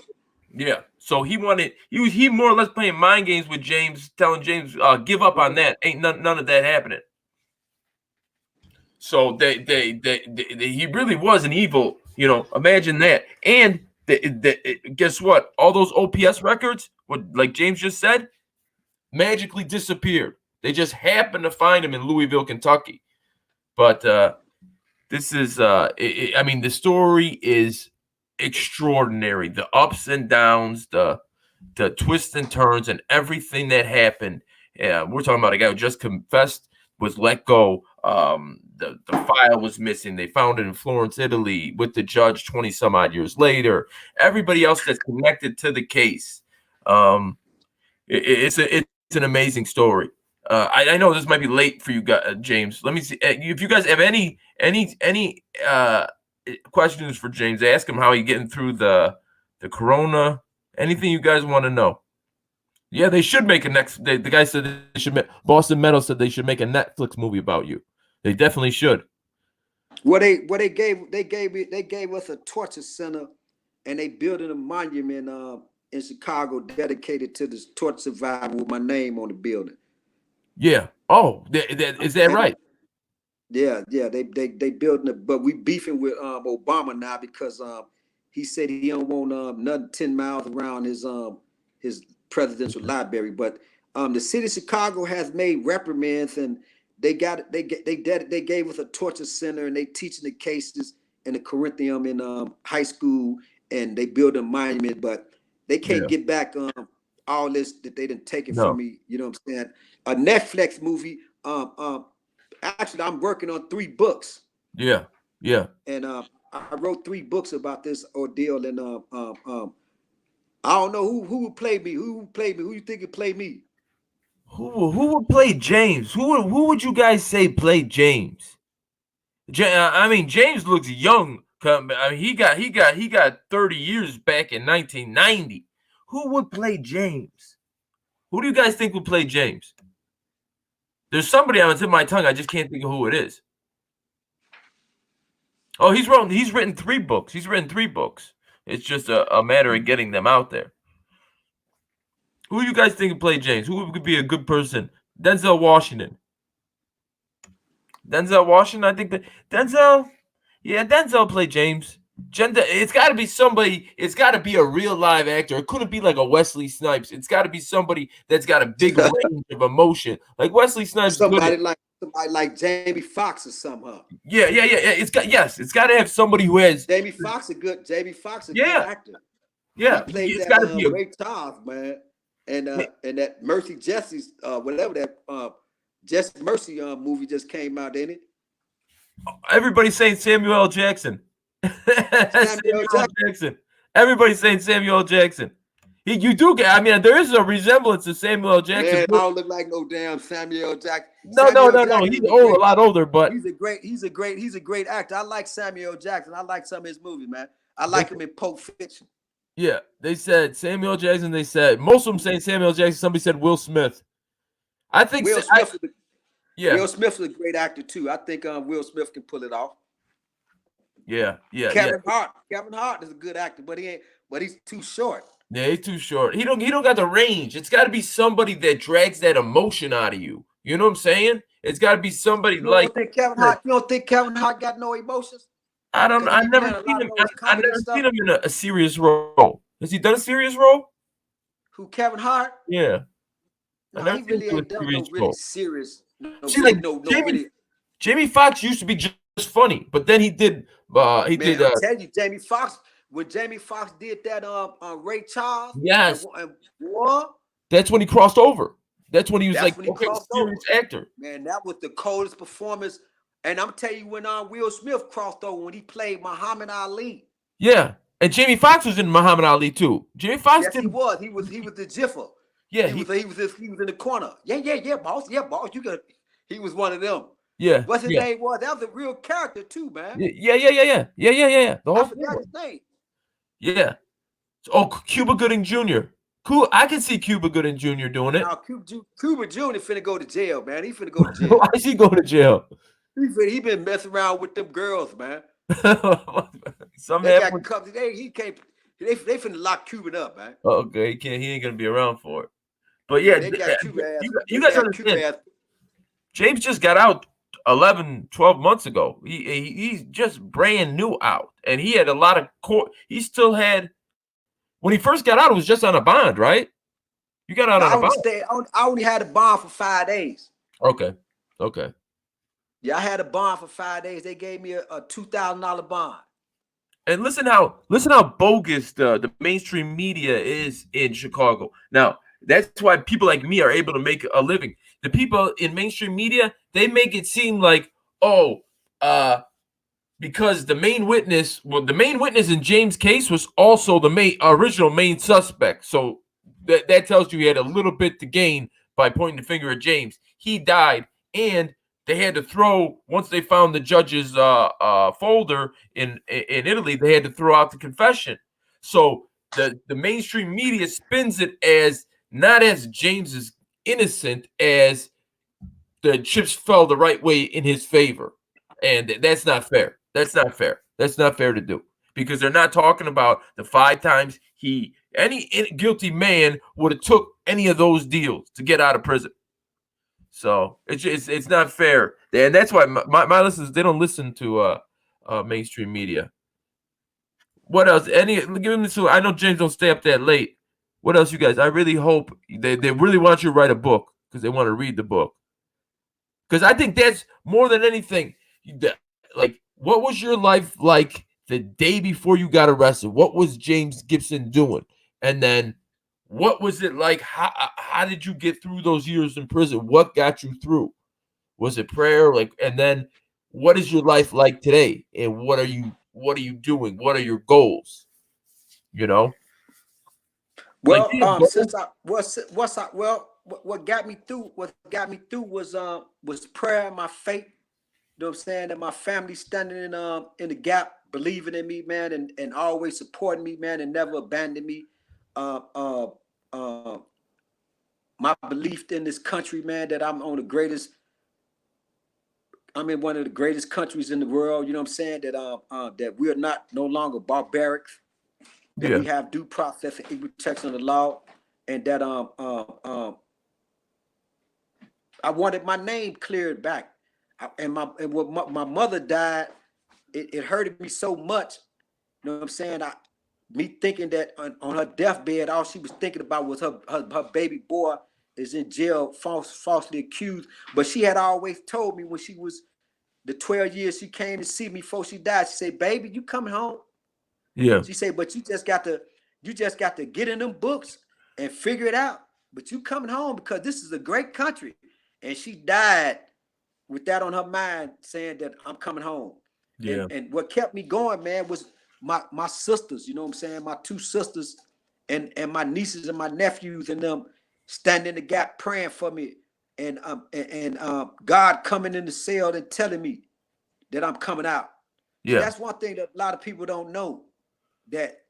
Yeah. So he more or less playing mind games with James, telling James, give up on that. Ain't none of that happening. So he really was an evil, imagine that. And guess what? All those OPS records, like James just said, magically disappeared. They just happened to find him in Louisville, Kentucky. But this is, the story is extraordinary. The ups and downs, the twists and turns, and everything that happened. We're talking about a guy who just confessed, was let go. The file was missing. They found it in Florence, Italy, with the judge 20 some odd years later. Everybody else that's connected to the case. It's an amazing story. I know this might be late for you guys, James. Let me see if you guys have any questions for James. Ask him how he's getting through the corona. Anything you guys want to know? Yeah, they should make the guy said they should. Boston Metal said they should make a Netflix movie about you. They definitely should. Well, they gave us a torture center, and they building a monument in Chicago dedicated to this torture survivor with my name on the building. Yeah. Oh, is that right? Yeah. They building it, but we beefing with Obama now because he said he don't want nothing 10 miles around his presidential library. But the city of Chicago has made reprimands, and they gave us a torture center, and they teaching the cases in the Corinthium in high school, and they build a monument, but they can't get back all this that they didn't take it from me. You know what I'm saying? A Netflix movie. Actually, I'm working on 3 books. Yeah. And I wrote 3 books about this ordeal, and I don't know who would play me. Who would play me? Who you think would play me? Who would play James? Who would you guys say played James? James looks young. He got 30 years back in 1990. Who would play James? Who do you guys think would play James? There's somebody on the tip of my tongue. I just can't think of who it is. Oh, he's written 3 books. He's written 3 books. It's just a matter of getting them out there. Who do you guys think would play James? Who would be a good person? Denzel Washington. I think that Denzel played James. It's got to be somebody. It's got to be a real live actor. It couldn't be like a Wesley Snipes. It's got to be somebody that's got a big range of emotion. Like Wesley Snipes. Somebody like Jamie Foxx or something. Yeah. It's got to have somebody who has. Jamie Foxx a good actor. Yeah, he played it's that got to be a Ray Charles, man, and that Mercy Jesse's whatever that Jesse Mercy movie just came out, didn't it? Everybody's saying Samuel L. Jackson. Samuel L. Jackson. Everybody's saying Samuel L. Jackson. You do get. There is a resemblance to Samuel L. Jackson. Man, I don't look like no damn Samuel L. Jackson. No. He's a lot older, but he's a great actor. I like Samuel L. Jackson. I like some of his movies, man. I like him in Pulp Fiction. Yeah, they said Samuel L. Jackson. They said most of them saying Samuel L. Jackson. Somebody said Will Smith. I think Will Smith, yeah. Will Smith is a great actor too. I think Will Smith can pull it off. Yeah. Kevin Hart is a good actor, but he's too short. Yeah, he's too short. He don't got the range. It's got to be somebody that drags that emotion out of you. You know what I'm saying? It's got to be somebody You like. don't think Kevin Hart got no emotions? I don't. I've never seen him. I've never seen him in a serious role. Has he done a serious role? Who, Kevin Hart? Yeah. No, he really ain't done no really serious. See, like Jamie Foxx used to be just funny, but then he did. I'm telling you, Jamie Foxx. When Jamie Foxx did that Ray Charles, yes, and what? That's when he crossed over. That's when he was like, okay, serious actor. Man, that was the coldest performance. And I'm telling you, when Will Smith crossed over when he played Muhammad Ali. Yeah, and Jamie Foxx was in Muhammad Ali too. Jamie Foxx. Yes, he was. He was the Jiffer. Yeah, he was in the corner. Yeah, boss. Yeah, boss. He was one of them. Yeah. What's his name was? That was a real character too, man. Yeah. The whole I forgot his name. Yeah. Oh, Cuba Gooding Jr. Cool. I can see Cuba Gooding Jr. doing it. Now, Cuba Jr. finna go to jail, man. He finna go to jail. Why is he going to jail? He been messing around with them girls, man. They finna lock Cuban up, man. Okay, he ain't gonna be around for it. But yeah, you guys understand. James just got out 11, 12 months ago. He's just brand new out, and he had a lot of court. He still had, when he first got out, it was just on a bond, right? You got out on a bond. I only had a bond for 5 days. Okay. Yeah, I had a bond for 5 days. They gave me a $2,000 bond. And listen how bogus the mainstream media is in Chicago. Now, that's why people like me are able to make a living. The people in mainstream media, they make it seem like, because the main witness in James' case was also the original main suspect. So that tells you he had a little bit to gain by pointing the finger at James. He died, and they had to throw, once they found the judge's folder in Italy, they had to throw out the confession. So the mainstream media spins it as not as James is innocent, as the chips fell the right way in his favor. And that's not fair. That's not fair to do, because they're not talking about the 5 times any guilty man would have took any of those deals to get out of prison. So it's not fair, and that's why my listeners, they don't listen to mainstream media. What else? Give me some. I know James don't stay up that late. What else, you guys? I really hope they really want you to write a book, because they want to read the book. Because I think that's more than anything. Like, what was your life like the day before you got arrested? What was James Gibson doing? And then, what was it like? How did you get through those years in prison? What got you through? Was it prayer? And then, what is your life like today? And what are you doing? What are your goals? You know? Well, what got me through was prayer and my faith. You know what I'm saying? And my family standing in the gap, believing in me, man, and always supporting me, man, and never abandoning me. My belief in this country, man, that I'm in one of the greatest countries in the world. You know what I'm saying? That we're no longer barbaric. That we have due process and equal protection of the law, and that I wanted my name cleared back. When my mother died, it hurted me so much. You know what I'm saying? Me thinking that on her deathbed, all she was thinking about was her baby boy is in jail, falsely accused. But she had always told me, when she was the 12 years she came to see me before she died, she said, "Baby, you coming home?" Yeah. She said, "But you just got to get in them books and figure it out. But you coming home, because this is a great country." And she died with that on her mind, saying that I'm coming home. Yeah. And what kept me going, man, was my sisters. You know what I'm saying? My 2 sisters and my nieces and my nephews, and them standing in the gap praying for me, and God coming in the cell and telling me that I'm coming out. Yeah. So that's one thing that a lot of people don't know. That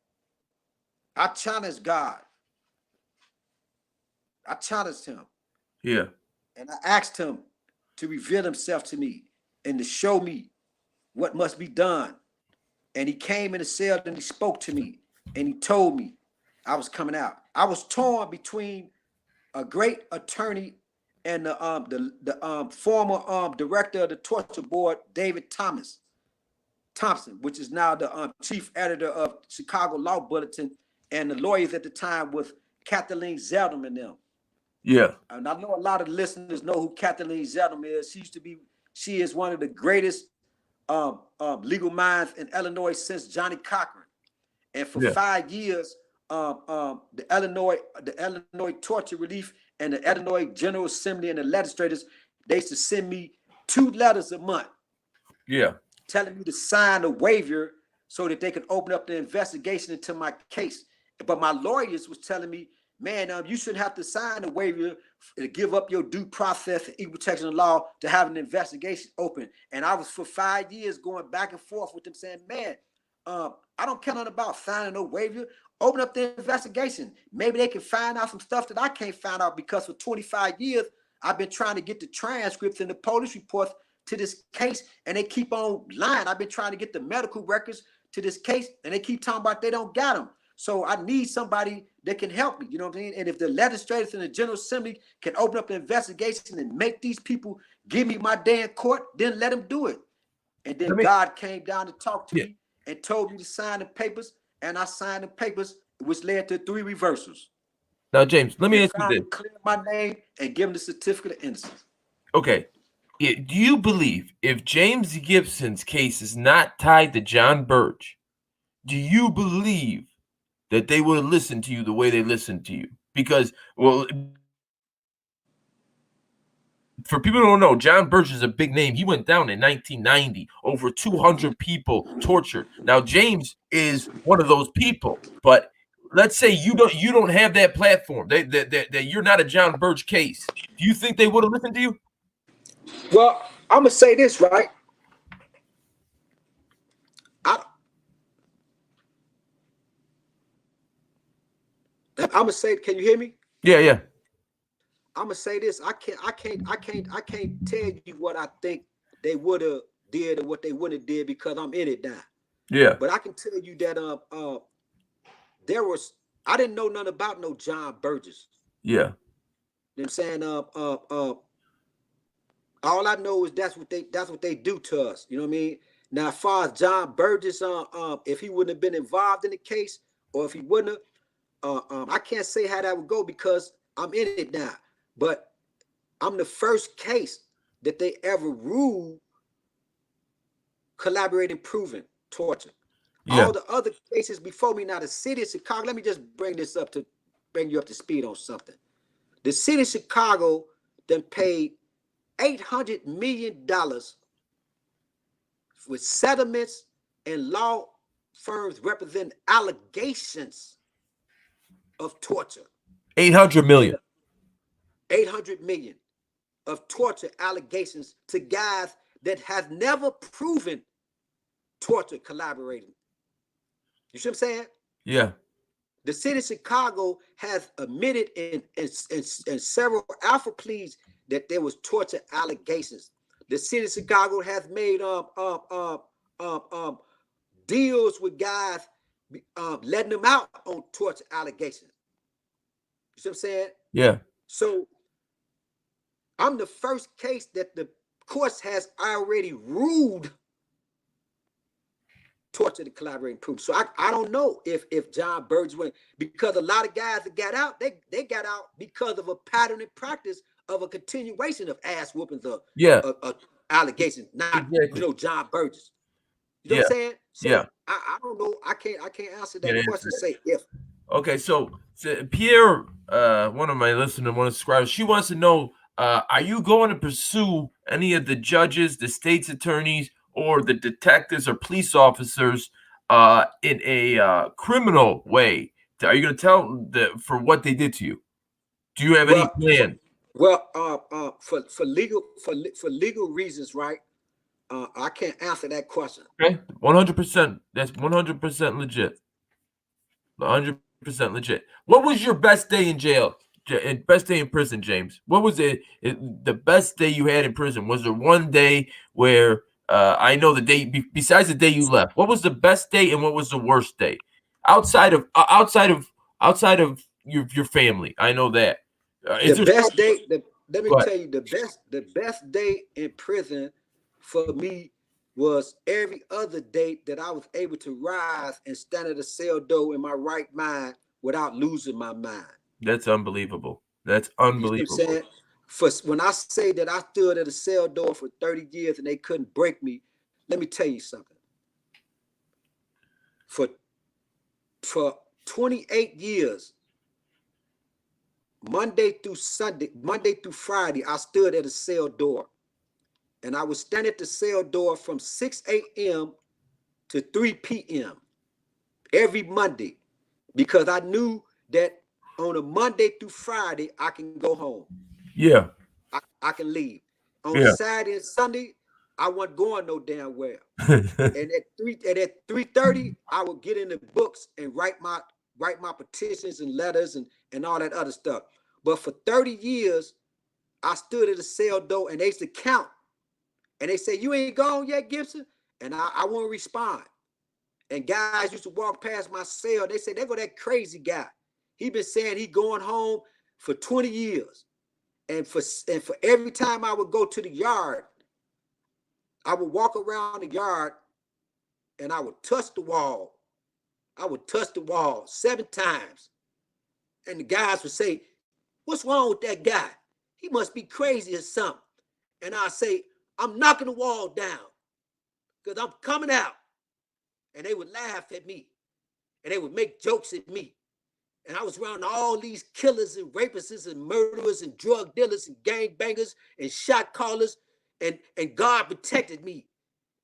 I challenged God. I challenged him. Yeah. And I asked him to reveal himself to me and to show me what must be done. And he came in the cell and he spoke to me and he told me I was coming out. I was torn between a great attorney and the former director of the torture board, David Thompson, which is now the chief editor of Chicago Law Bulletin, and the lawyers at the time was Kathleen Zeldin and them. Yeah. And I know a lot of listeners know who Kathleen Zeldin is. She is one of the greatest legal minds in Illinois since Johnny Cochran. And for 5 years, the Illinois Torture Relief and the Illinois General Assembly and the legislators, they used to send me 2 letters a month. Yeah. Telling me to sign a waiver so that they could open up the investigation into my case. But my lawyers was telling me, man, you shouldn't have to sign a waiver to give up your due process and equal protection of law to have an investigation open. And I was for 5 years going back and forth with them saying, man, I don't care nothing about signing no waiver. Open up the investigation. Maybe they can find out some stuff that I can't find out, because for 25 years, I've been trying to get the transcripts and the police reports to this case, and they keep on lying. I've been trying to get the medical records to this case, and they keep talking about they don't got them. So I need somebody that can help me, you know what I mean? And if the legislators and the General Assembly can open up an investigation and make these people give me my day in court, then let them do it. And then God came down to talk to me and told me to sign the papers, and I signed the papers, which led to 3 reversals. Now, James, let me ask you this. Clear my name and give them the certificate of innocence. Okay. Do you believe if James Gibson's case is not tied to John Birch, do you believe that they would listen to you the way they listened to you? Because, well, for people who don't know, John Birch is a big name. He went down in 1990, over 200 people tortured. Now, James is one of those people, but let's say you don't have that platform, that you're not a John Birch case. Do you think they would have listened to you? Well, I'm gonna say this, right? I'm gonna say, can you hear me? Yeah. I'm gonna say this. I can't tell you what I think they would have did or what they wouldn't have did, because I'm in it now. Yeah. But I can tell you that I didn't know nothing about no John Burgess. Yeah. You know what I'm saying? All I know is that's what they do to us. You know what I mean? Now, as far as John Burgess, if he wouldn't have been involved in the case, or if he wouldn't have, I can't say how that would go, because I'm in it now. But I'm the first case that they ever ruled collaborating proven torture. Yeah. All the other cases before me, now the city of Chicago, let me just bring you up to speed on something. The city of Chicago then paid $800 million with settlements and law firms representing allegations of torture. 800 million. 800 million of torture allegations to guys that have never proven torture collaborating. You see what I'm saying? Yeah. The city of Chicago has admitted in several alpha pleas that there was torture allegations. The city of Chicago has made deals with guys, letting them out on torture allegations. You see what I'm saying? Yeah. So I'm the first case that the courts has already ruled torture to collaborating proof. So I don't know if John Birch went, because a lot of guys that got out, they got out because of a pattern and practice of a continuation of ass whoopings of allegations, not John Burgess. You know what I'm saying? So I don't know. I can't answer that question. Say if. Okay, so Pierre, one of my listeners, one of the subscribers, she wants to know: are you going to pursue any of the judges, the state's attorneys, or the detectives or police officers in a criminal way? Are you going to tell them for what they did to you? Do you have any plan? Well, for legal reasons, right? I can't answer that question. Okay, 100%. That's 100% legit. 100% legit. What was your best day in jail? best day in prison, James. What was the best day you had in prison? Was there one day where I know the day besides the day you left? What was the best day and what was the worst day? Outside of your family, I know that. The best day. Let me But tell you, the best day in prison for me was every other day that I was able to rise and stand at a cell door in my right mind without losing my mind. that's unbelievable. That's You see what I'm unbelievable. saying? For when I say that I stood at a cell door for 30 years and they couldn't break me, let me tell you something. For for 28 years, Monday through Friday, I stood at a cell door. And I would stand at the cell door from 6 a.m. to 3 p.m. every Monday because I knew that on a Monday through Friday, I can go home. Yeah. I can leave. On Yeah. Saturday and Sunday, I wasn't going no damn where. And at 3:30, I would get in the books and write my petitions and letters and all that other stuff. But for 30 years, I stood at the cell door and they used to count. And they say, you ain't gone yet, Gibson? And I won't respond. And guys used to walk past my cell. They say, there go that crazy guy. He been saying he going home for 20 years. And for every time I would go to the yard, I would walk around the yard and I would touch the wall. I would touch the wall 7 times. And the guys would say, what's wrong with that guy? He must be crazy or something. And I say, I'm knocking the wall down because I'm coming out. And they would laugh at me. And they would make jokes at me. And I was around all these killers and rapists and murderers and drug dealers and gangbangers and shot callers. And God protected me.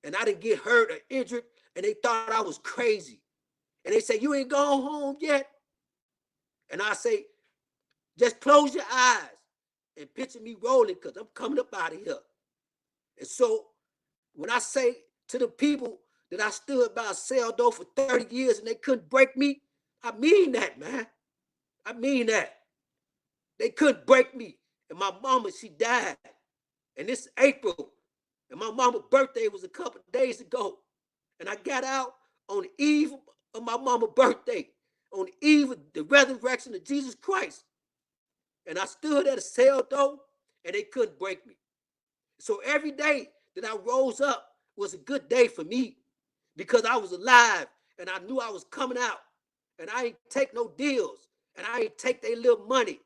And I didn't get hurt or injured. And they thought I was crazy. And they say, you ain't gone home yet? And I say, just close your eyes and picture me rolling because I'm coming up out of here. And so when I say to the people that I stood by a cell door for 30 years and they couldn't break me, I mean that, man. I mean that. They couldn't break me. And my mama, she died. And this April, and my mama's birthday was a couple of days ago. And I got out on the eve of my mama's birthday, on the eve of the resurrection of Jesus Christ. And I stood at a cell door and they couldn't break me. So every day that I rose up was a good day for me because I was alive and I knew I was coming out. And I ain't take no deals and I ain't take their little money.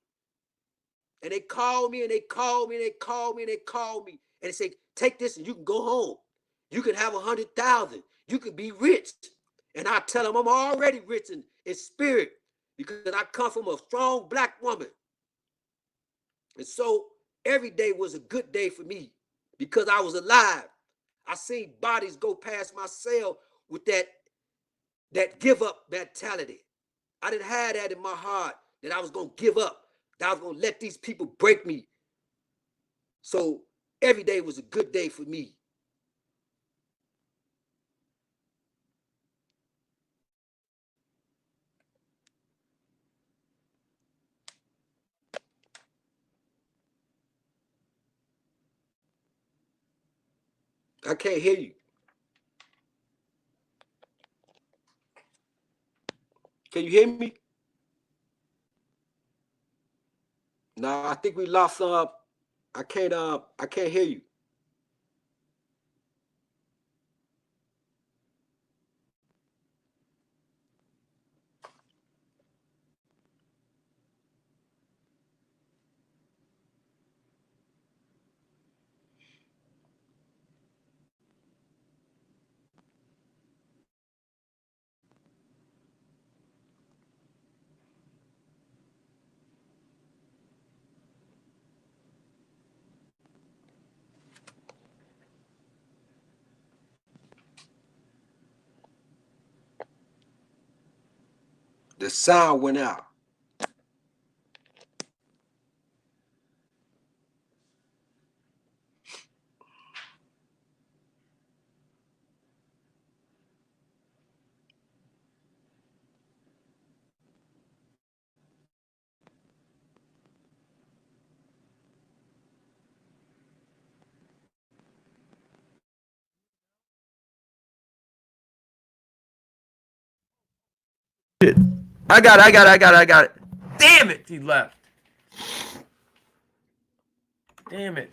And they called me and they called me and they called me and they called me. And they said, take this and you can go home. You can have 100,000. You can be rich. And I tell them I'm already rich in spirit because I come from a strong black woman. And so every day was a good day for me because I was alive. I seen bodies go past my cell with that give up mentality. I didn't have that in my heart that I was going to give up, that I was going to let these people break me. So every day was a good day for me. I can't hear you. Can you hear me? No, I think we lost I can't hear you. The sound went out. Shit. I got it. Damn it, he left. Damn it.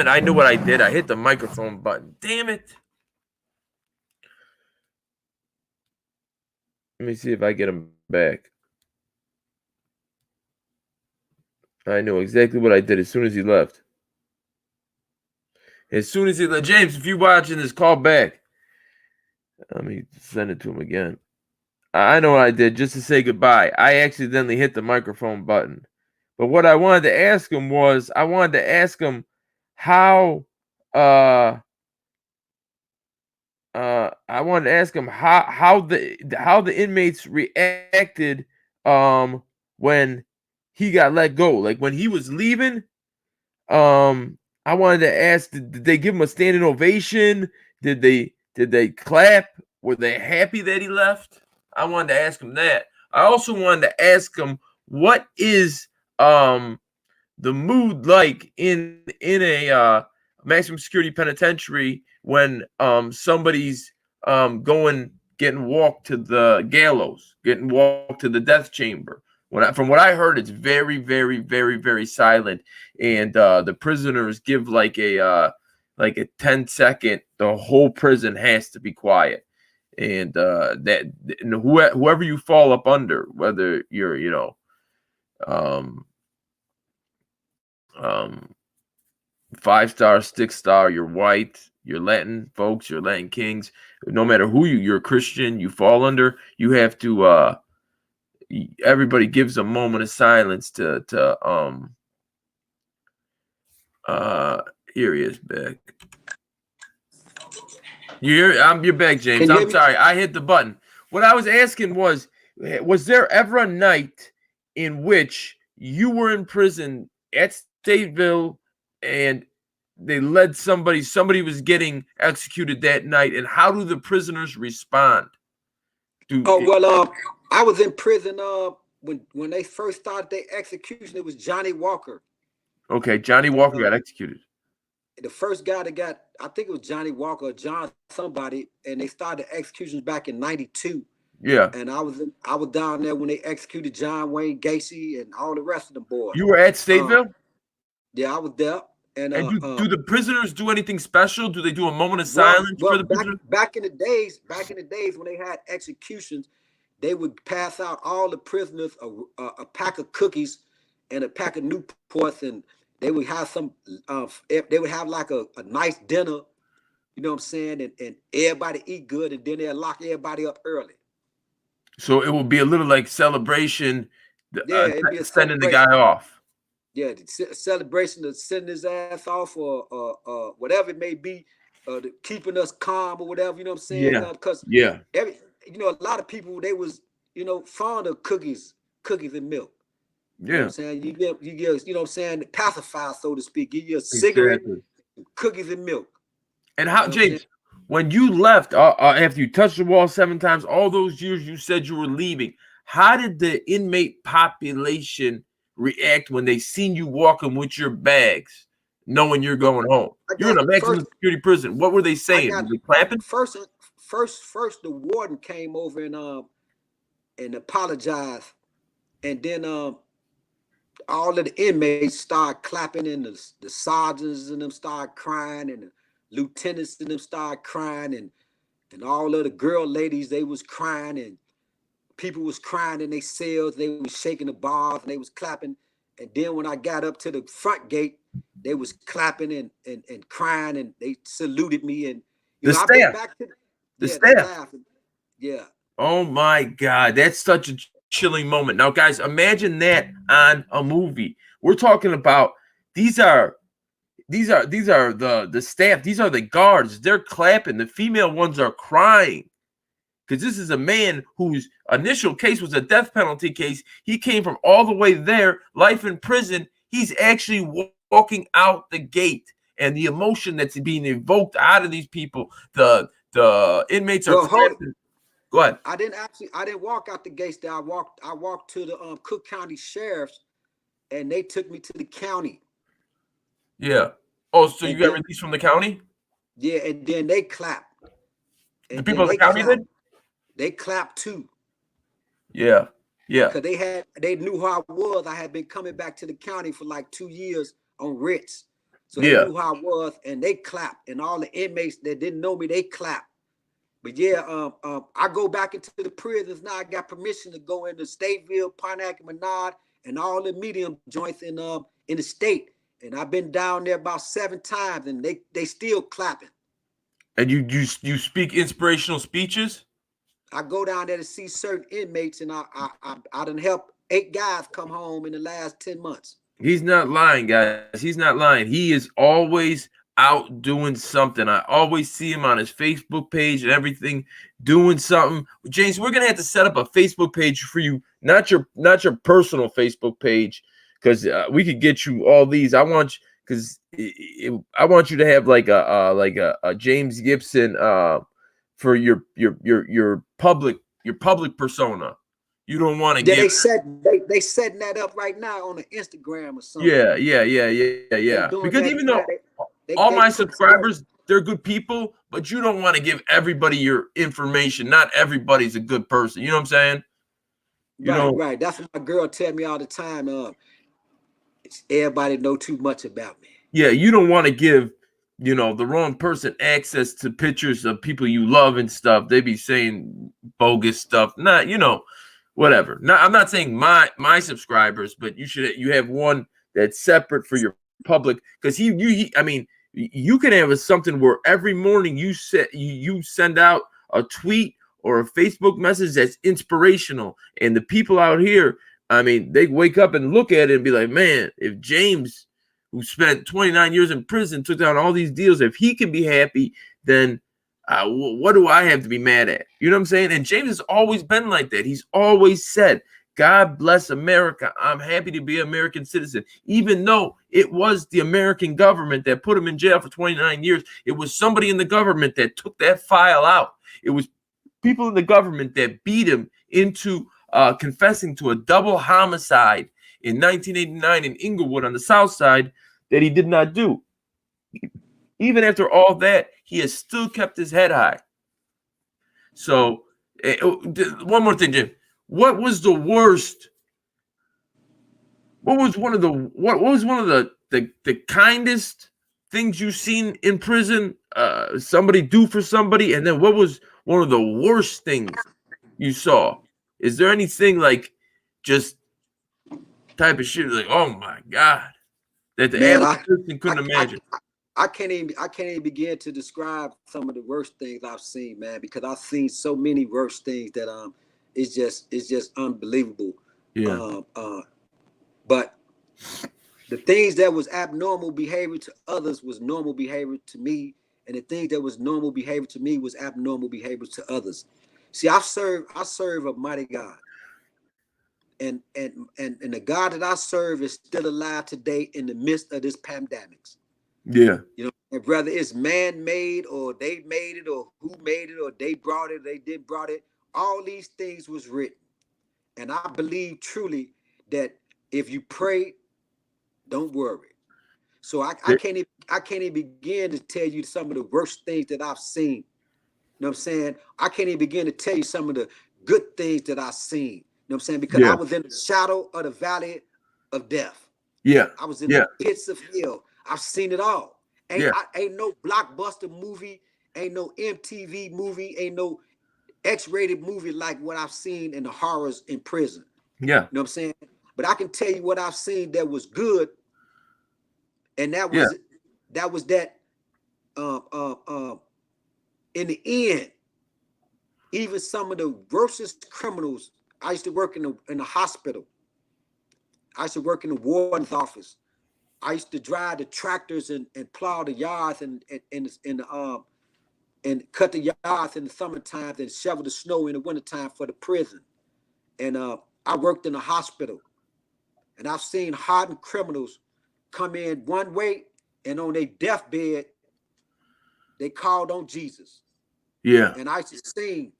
I knew what I did. I hit the microphone button. Damn it. Let me see if I get him back. I know exactly what I did as soon as he left. James, if you're watching this, call back. Let me send it to him again. I know what I did just to say goodbye. I accidentally hit the microphone button. But what I wanted to ask him was, how how the inmates reacted when he got let go. Like when he was leaving, I wanted to ask, did they give him a standing ovation? Did they clap? Were they happy that he left? I wanted to ask him that. I also wanted to ask him, what is the mood like in a maximum security penitentiary when somebody's getting walked to the gallows, getting walked to the death chamber? From what I heard, it's very, very, very, very silent, and the prisoners give like a 10-second. The whole prison has to be quiet, and whoever you fall up under, whether you're 5-star, 6-star, you're white, you're Latin folks, you're Latin kings, no matter who you're a Christian, you fall under, you have to everybody gives a moment of silence to here he is back. You're back, James. I'm sorry, I hit the button. What I was asking was there ever a night in which you were in prison at Stateville and they led somebody was getting executed that night, and how do the prisoners respond? I was in prison when they first started their execution. It was Johnny Walker. Okay, Johnny Walker got executed. The first guy that got, I think it was Johnny Walker or John somebody, and they started the executions back in '92. Yeah. And I was down there when they executed John Wayne Gacy and all the rest of them boys. You were at Stateville? Yeah, I was there. And do the prisoners do anything special? Do they do a moment of silence for the prisoners? Back in the days when they had executions, they would pass out all the prisoners a pack of cookies and a pack of Newports, and they would have they would have like a nice dinner, you know what I'm saying, and everybody eat good, and then they'll lock everybody up early. So it will be a little like celebration, it'd be a sending the guy off. Yeah, the celebration of sending his ass off or whatever it may be, keeping us calm or whatever, you know what I'm saying? Yeah. Because a lot of people, they was, fond of cookies and milk. You know what I'm saying? You get, you know what I'm saying, pacify, so to speak. Give you a cigarette, cookies and milk. And how, James, when you left, after you touched the wall 7 times, all those years you said you were leaving, how did the inmate population react when they seen you walking with your bags, knowing you're going home? You're in a maximum security prison. What were they saying? Were they clapping? First, the warden came over and apologized, and then all of the inmates started clapping, and the sergeants and them started crying, and the lieutenants and them started crying, and all of the girl ladies, they was crying, and people was crying in their cells. They was shaking the bars and they was clapping. And then when I got up to the front gate, they was clapping and crying, and they saluted me. And I've been back to the staff. Yeah. Oh my God, that's such a chilling moment. Now, guys, imagine that on a movie. We're talking about these are the staff. These are the guards. They're clapping. The female ones are crying. Because this is a man whose initial case was a death penalty case. He came from all the way there, life in prison. He's actually walking out the gate, and the emotion that's being evoked out of these people. The inmates are. Go ahead. I didn't walk out the gates. There, I walked to the Cook County Sheriff's, and they took me to the county. Yeah. Oh, so you got released from the county? Yeah, and then they clapped. The people of the county did? They clapped too. Yeah. Yeah. Because they knew who I was. I had been coming back to the county for like 2 years on writs. So they Yeah. knew who I was, and they clapped. And all the inmates that didn't know me, they clapped. But yeah, I go back into the prisons now. I got permission to go into Stateville, Pontiac, and Menard, and all the medium joints in the state. And I've been down there about 7 times, and they still clapping. And you speak inspirational speeches? I go down there to see certain inmates, and I done helped 8 guys come home in the last 10 months. He's not lying, guys. He's not lying. He is always out doing something. I always see him on his Facebook page and everything, doing something. James, we're gonna have to set up a Facebook page for you, not your personal Facebook page, because we could get you all these. I want you because I want you to have like a James Gibson for your public persona. You don't want to Yeah, give. they setting that up right now on the Instagram or something. Yeah. Doing Because that even now. though They all my put subscribers, they're good people, but you don't want to give everybody your information. Not everybody's a good person. You know what I'm saying? You know, right. That's what my girl tell me all the time. Everybody know too much about me. yeah, you don't want to give, the wrong person access to pictures of people you love and stuff. They be saying bogus stuff. Not, whatever. Not, I'm not saying my subscribers, but you have one that's separate for your public, because I mean, you can have something where every morning you send out a tweet or a Facebook message that's inspirational, and the people out here, I mean, they wake up and look at it and be like, man, if James, who spent 29 years in prison, took down all these deals, if he can be happy, then what do I have to be mad at? You know what I'm saying? And James has always been like that. He's always said, God bless America. I'm happy to be an American citizen. Even though it was the American government that put him in jail for 29 years, it was somebody in the government that took that file out. It was people in the government that beat him into confessing to a double homicide in 1989 in Inglewood on the South Side that he did not do. Even after all that, he has still kept his head high. So, one more thing, Jim. What was the worst? What was one of the kindest things you've seen in prison? Somebody do for somebody, and then what was one of the worst things you saw? Is there anything like just type of shit like, oh my God, that the average person couldn't imagine? I can't even begin to describe some of the worst things I've seen, man, because I've seen so many worst things that it's just unbelievable. Yeah. But the things that was abnormal behavior to others was normal behavior to me, and the things that was normal behavior to me was abnormal behavior to others. See, I serve a mighty God. And the God that I serve is still alive today in the midst of this pandemics. Yeah. And whether it's man-made or they made it or who made it or they brought it, they did brought it, all these things was written. And I believe truly that if you pray, don't worry. So I can't even begin to tell you some of the worst things that I've seen. You know what I'm saying? I can't even begin to tell you some of the good things that I've seen. You know what I'm saying? Because I was in the shadow of the valley of death. Yeah. I was in the pits of hell. I've seen it all. Ain't no blockbuster movie, ain't no MTV movie, ain't no X-rated movie like what I've seen in the horrors in prison. Yeah. You know what I'm saying? But I can tell you what I've seen that was good, and that was in the end, even some of the worstest criminals. I used to work in the hospital. I used to work in the warden's office. I used to drive the tractors and plow the yards and cut the yards in the summertime and shovel the snow in the wintertime for the prison. And I worked in a hospital, and I've seen hardened criminals come in one way, and on their deathbed, they called on Jesus. Yeah. And I used to sing,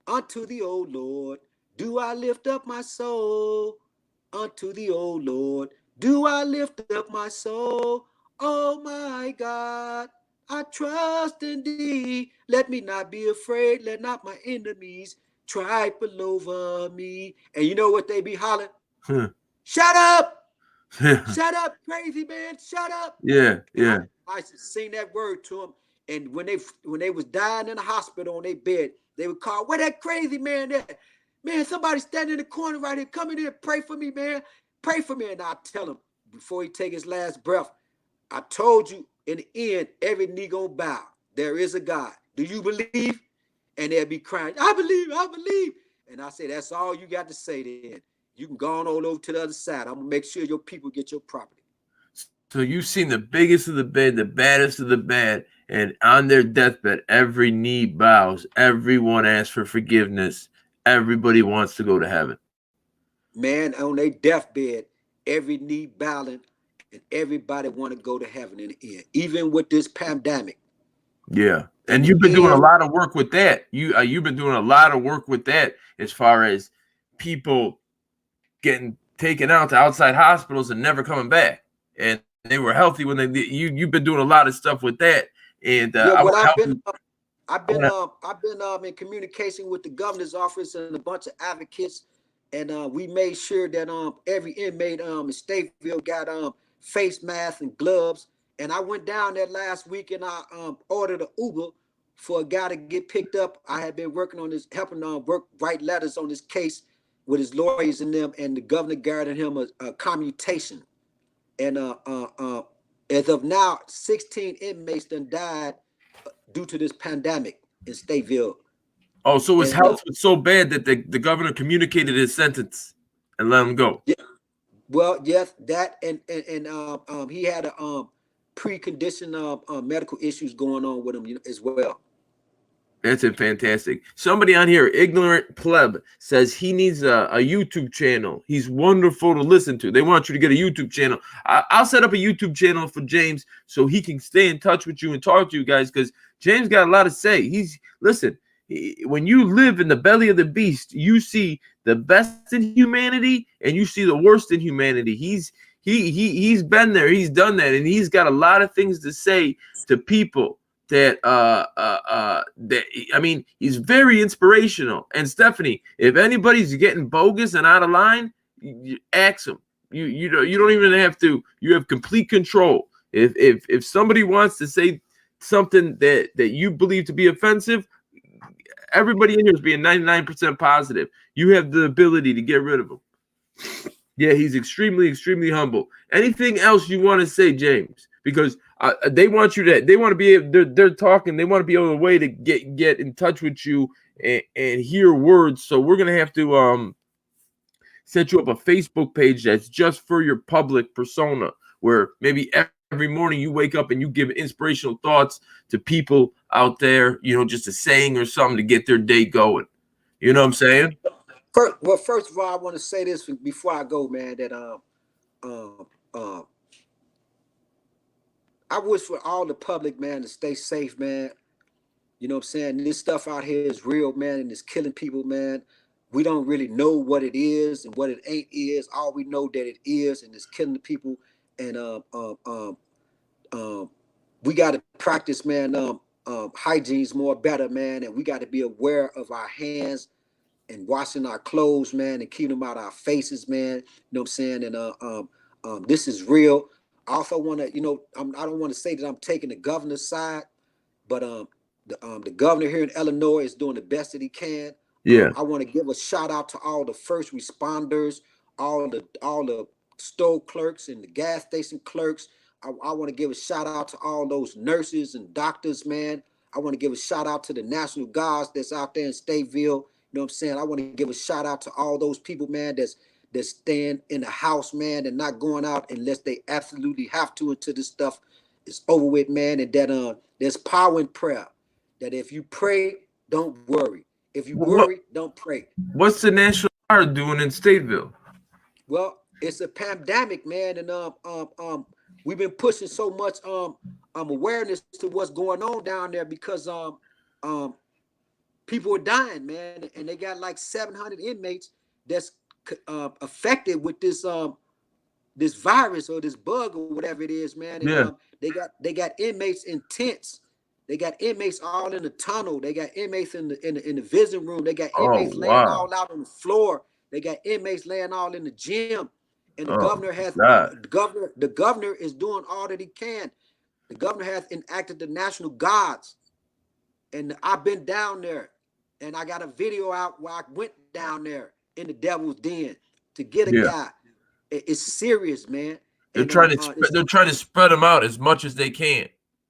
unto the old Lord, do I lift up my soul? Unto the old Lord, do I lift up my soul? Oh my God, I trust in thee. Let me not be afraid. Let not my enemies trifle over me. And you know what they be hollering? Huh. Shut up! Shut up, crazy man! Shut up! Yeah, And yeah. I used to sing that word to them. And when they was dying in the hospital on their bed, they would call, "Where that crazy man at? Man, somebody standing in the corner right here. Come in here, pray for me, man. Pray for me." And I tell him before he take his last breath, I told you in the end, every knee gonna bow. There is a God. Do you believe? And they'll be crying, "I believe, I believe." And I say, that's all you got to say then. You can go on all over to the other side. I'm gonna make sure your people get your property. So you've seen the biggest of the bad, the baddest of the bad, and on their deathbed, every knee bows, everyone asks for forgiveness, everybody wants to go to heaven. Man, on their deathbed, every knee bowing, and everybody want to go to heaven in the end, even with this pandemic. Yeah, In and the you've been doing a end, lot of work with that. You've been doing a lot of work with that as far as people getting taken out to outside hospitals and never coming back, and they were healthy when they did. You've been doing a lot of stuff with that, and yeah, I what want to help you. I've been in communication with the governor's office and a bunch of advocates, and we made sure that every inmate in Stateville got face masks and gloves. And I went down there last week and I ordered an Uber for a guy to get picked up. I had been working on this, helping write letters on this case with his lawyers and them, and the governor granted him a commutation. And as of now, 16 inmates done died due to this pandemic in Stateville. Oh, so his And health was so bad that the governor communicated his sentence and let him go. yeah, well, yes, that and he had a precondition medical issues going on with him as well. That's it, fantastic. Somebody on here, Ignorant Pleb, says he needs a YouTube channel. He's wonderful to listen to. They want you to get a YouTube channel. I'll set up a YouTube channel for James so he can stay in touch with you and talk to you guys, because James got a lot to say. When you live in the belly of the beast, you see the best in humanity and you see the worst in humanity. He's been there, he's done that, and he's got a lot of things to say to people that I mean, he's very inspirational. And Stephanie, if anybody's getting bogus and out of line, you ask them. You don't even have to. You have complete control. If somebody wants to say something that you believe to be offensive, everybody in here is being 99% positive. You have the ability to get rid of them. Yeah, he's extremely, extremely humble. Anything else you want to say, James? Because they want you to. They want to be. They're talking. They want to be able to way to get in touch with you and hear words. So we're gonna have to set you up a Facebook page that's just for your public persona, where maybe every morning you wake up and you give inspirational thoughts to people out there. Just a saying or something to get their day going. You know what I'm saying? First of all, I want to say this before I go, man. That I wish for all the public, man, to stay safe, man. You know what I'm saying? This stuff out here is real, man, and it's killing people, man. We don't really know what it is and what it ain't is. All we know that it is, and it's killing the people. And we got to practice, man. Hygiene's more better, man, and we got to be aware of our hands and washing our clothes, man, and keeping them out our faces, man. You know what I'm saying? And this is real. I also want to, I don't want to say that I'm taking the governor's side, but the governor here in Illinois is doing the best that he can. Yeah. I want to give a shout out to all the first responders, all the store clerks and the gas station clerks. I want to give a shout out to all those nurses and doctors, man. I want to give a shout out to the National Guards that's out there in Stateville. You know what I'm saying? I want to give a shout out to all those people, man, that's staying in the house, man, and not going out unless they absolutely have to until this stuff is over with, man. And that there's power in prayer. That if you pray, don't worry. If you worry, don't pray. What's the National Guard doing in Stateville? Well, it's a pandemic, man, and we've been pushing so much awareness to what's going on down there because people are dying, man, and they got like 700 inmates that's affected with this this virus or this bug or whatever it is, man. And Yeah. they got inmates in tents They got inmates all in the tunnel. They got inmates in the visiting room. They got Oh inmates laying wow. all out on the floor. They got inmates laying all in the gym. And the Oh governor has God. the governor is doing all that he can. The governor has enacted the national guards. And I've been down there, and I got a video out where I went down there in the devil's den to get a Yeah. guy. It's serious, man. They're And trying to they're trying to spread them out as much as they can.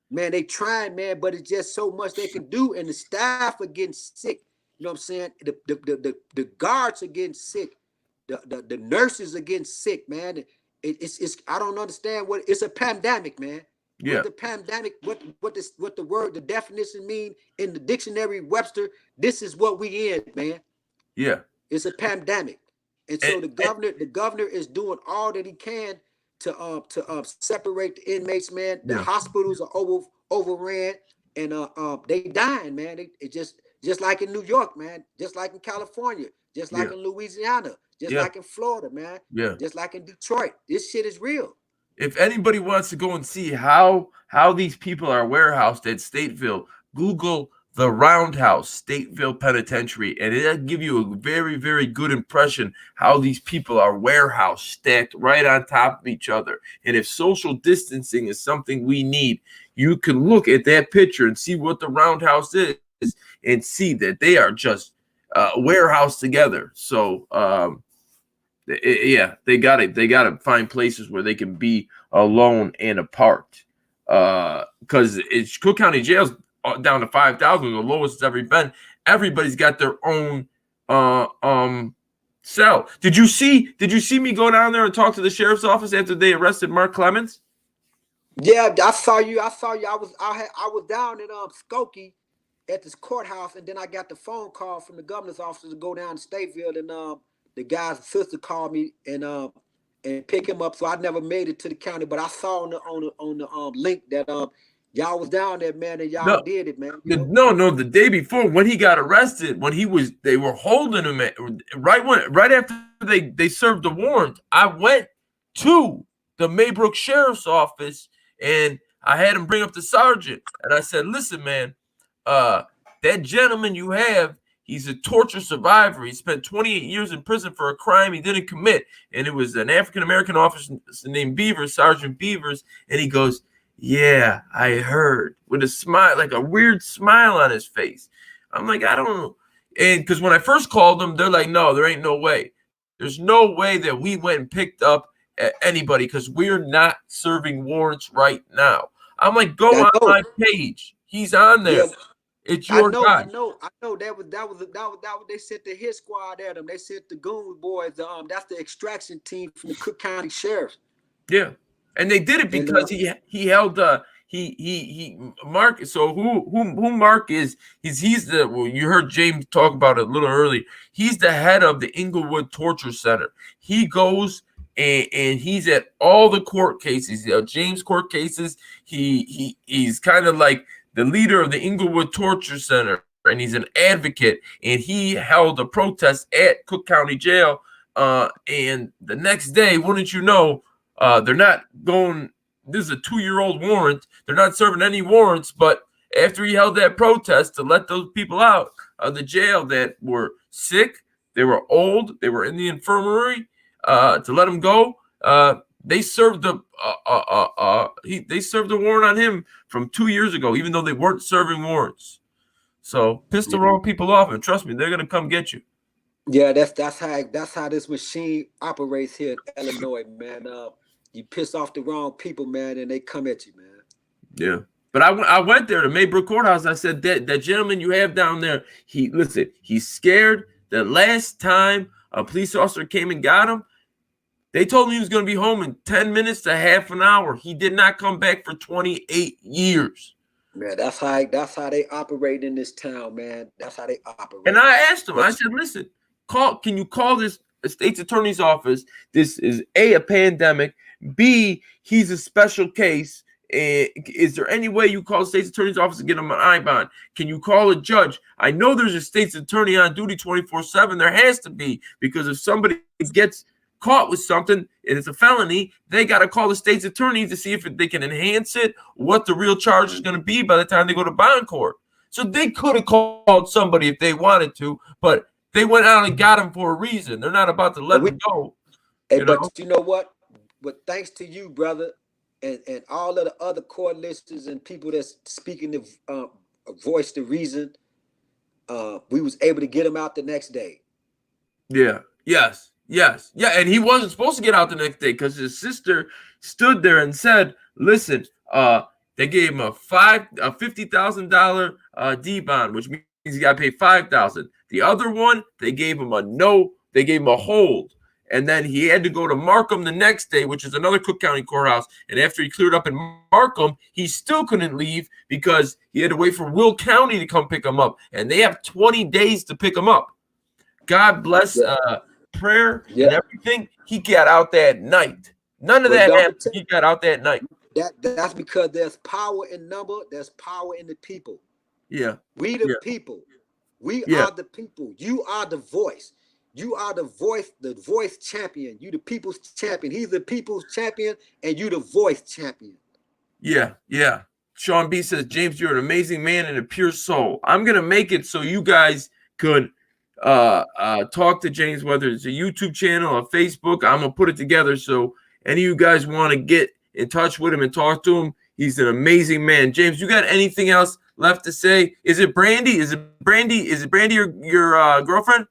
man, they trying, man, but it's just so much they can do, and the staff are getting sick. You know what I'm saying? The guards are getting sick. The nurses are getting sick, man. It's I don't understand what it's a pandemic, man. Yeah. What the pandemic, what the word, the definition mean in the dictionary Webster, this is what we in, man. Yeah. It's a pandemic. And so the governor is doing all that he can to separate the inmates, man. The hospitals are overran, and they dying, man. It just like in New York, man, just like in California, just like in Louisiana, just like in Florida, man, just like in Detroit. This shit is real. If anybody wants to go and see how these people are warehoused at Stateville, Google the Roundhouse Stateville Penitentiary, and it'll give you a very, very good impression how these people are warehoused, stacked right on top of each other. And if social distancing is something we need, you can look at that picture and see what the Roundhouse is and see that they are just warehoused together. So, they gotta find places where they can be alone and apart. Because it's Cook County Jail's down to 5,000, the lowest it's ever been. Everybody's got their own cell. Did you see me go down there and talk to the sheriff's office after they arrested Mark Clemens? Yeah, I saw you. I was down in Skokie at this courthouse, and then I got the phone call from the governor's office to go down to Stateville, and the guy's sister called me and pick him up. So I never made it to the county, but I saw on the link that y'all was down there, man, and y'all did it, man. No, the day before when he got arrested, they were holding him right after they served the warrant. I went to the Maybrook Sheriff's Office and I had him bring up the sergeant, and I said, "Listen, man, that gentleman you have, he's a torture survivor. He spent 28 years in prison for a crime he didn't commit." And it was an African-American officer named Beavers, Sergeant Beavers. And he goes, "Yeah, I heard," with a smile, like a weird smile on his face. I'm like, I don't know. And because when I first called them, they're like, "No, there ain't no way. There's no way that we went and picked up anybody because we're not serving warrants right now." I'm like, go on my page. He's on there. Yeah. It's your guy. I know. That was they sent the hit squad at him. They sent the Goons boys. That's the extraction team from the Cook County Sheriff's. Yeah, and they did it because he held Mark. So who Mark is? He's the. Well, you heard James talk about it a little earlier. He's the head of the Inglewood Torture Center. He goes and he's at all the court cases. James court cases. He's kind of like the leader of the Inglewood Torture Center, and he's an advocate, and he held a protest at Cook County Jail. And the next day, wouldn't you know, they're not going, this is a 2-year-old warrant. They're not serving any warrants, but after he held that protest to let those people out of the jail that were sick, they were old, they were in the infirmary, to let them go, they served the warrant on him from 2 years ago, even though they weren't serving warrants. So piss the wrong people off, and trust me, they're gonna come get you. Yeah, that's how this machine operates here in Illinois, man. You piss off the wrong people, man, and they come at you, man. Yeah, but I went there to Maybrook Courthouse. I said that gentleman you have down there, he's scared. The last time a police officer came and got him, they told him he was going to be home in 10 minutes to half an hour. He did not come back for 28 years. Man, that's how they operate in this town, man. That's how they operate. And I asked him, I said, "Listen, can you call this state's attorney's office? This is a pandemic. B, he's a special case. Is there any way you call the state's attorney's office and get him an I-bond? Can you call a judge? I know there's a state's attorney on duty 24/7. There has to be, because if somebody gets caught with something and it's a felony, they got to call the state's attorney to see if they can enhance it, what the real charge is going to be by the time they go to bond court. So they could have called somebody if they wanted to, but they went out and got him for a reason. They're not about to let him go. But you know what? But thanks to you, brother, and all of the other court listeners and people that's speaking the voice the reason, we was able to get him out the next day. Yeah. Yes. Yes. Yeah. And he wasn't supposed to get out the next day because his sister stood there and said, listen, they gave him a $50,000 D bond, which means he got to pay $5,000. The other one, they gave him they gave him a hold. And then he had to go to Markham the next day, which is another Cook County courthouse. And after he cleared up in Markham, he still couldn't leave because he had to wait for Will County to come pick him up. And they have 20 days to pick him up. God bless prayer and everything. He got out that night. None of that happened. He got out that night. That's because there's power in number. There's power in the people. Yeah. We the people. We are the people. You are the voice. You are the voice champion. You the people's champion. He's the people's champion, and you the voice champion. Yeah, yeah. Sean B says, James, you're an amazing man and a pure soul. I'm gonna make it so you guys could talk to James, whether it's a YouTube channel or Facebook. I'm gonna put it together so any of you guys want to get in touch with him and talk to him. He's an amazing man. James, you got anything else left to say? Is it Brandy? Is it Brandy your girlfriend?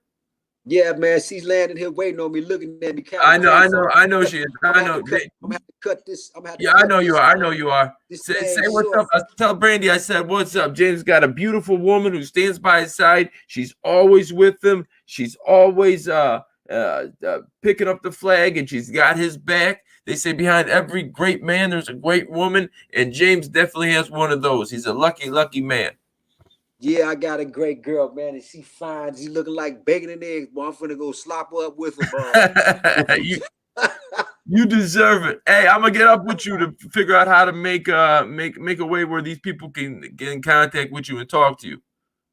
Yeah, man, she's landing here waiting on me, looking at me. I know she is. I know. I'm gonna have to cut this. I know you are. I know you are. Say what's up. I tell Brandy, I said, what's up? James got a beautiful woman who stands by his side. She's always with him. She's always picking up the flag, and she's got his back. They say behind every great man, there's a great woman, and James definitely has one of those. He's a lucky, lucky man. Yeah, I got a great girl, man, and she fine. She looking like bacon and eggs, boy. I'm finna go slop her up with her, You deserve it. Hey, I'm gonna get up with you to figure out how to make a way where these people can get in contact with you and talk to you.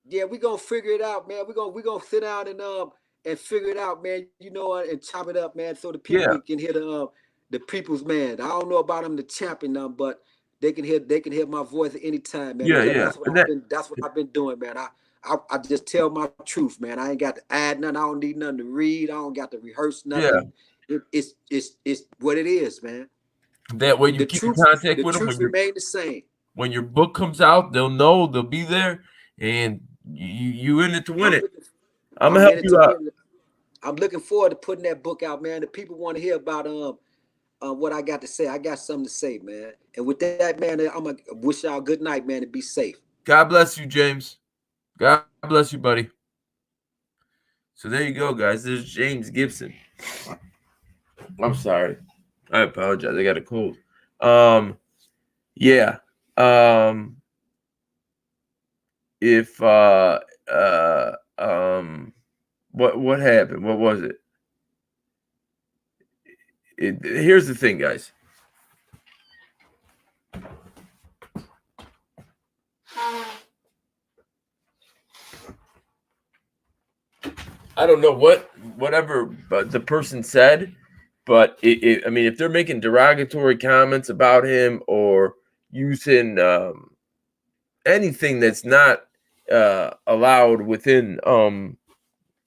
Yeah, we gonna figure it out, man. We gonna sit down and figure it out, man. You know, and chop it up, man, so the people can hear the people's man. I don't know about them, the champion, but they can hear my voice at any time, man. That's what I've been doing, man. I just tell my truth, man. I ain't got to add nothing. I don't need nothing to read. I don't got to rehearse nothing. Yeah. It's what it is, man. That way you keep in contact with them. The truth remain the same. When your book comes out, they'll know, they'll be there, and you in it to win it. I'm gonna help you out. I'm looking forward to putting that book out, man. The people want to hear about what I got to say. I got something to say, man. And with that, man, I'm gonna wish y'all good night, man, and be safe. God bless you, James. God bless you, buddy. So there you go, guys. There's James Gibson. I'm sorry. I apologize. I got a cold. Yeah. If what happened? What was it? Here's the thing, guys. I don't know whatever the person said, but I mean, if they're making derogatory comments about him or using anything that's not allowed within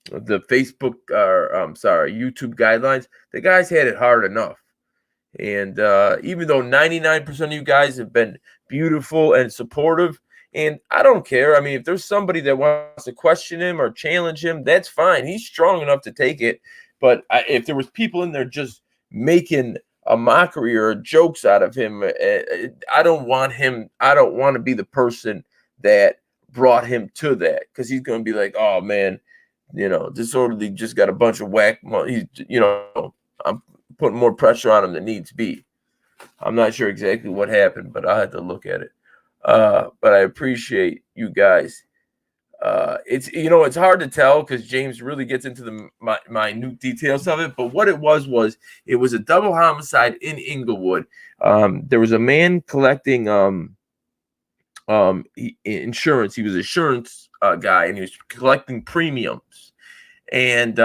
the Facebook or YouTube guidelines, the guys had it hard enough. And even though 99% of you guys have been beautiful and supportive, and I don't care. I mean, if there's somebody that wants to question him or challenge him, that's fine. He's strong enough to take it. But if there was people in there just making a mockery or jokes out of him, I don't want him. I don't want to be the person that brought him to that, because he's going to be like, oh, man, disorderly just got a bunch of whack. I'm putting more pressure on him than needs be. I'm not sure exactly what happened, but I had to look at it. But I appreciate you guys. It's hard to tell because James really gets into the minute details of it. But what it was it was a double homicide in Inglewood. There was a man collecting insurance. He was an insurance guy, and he was collecting premiums. And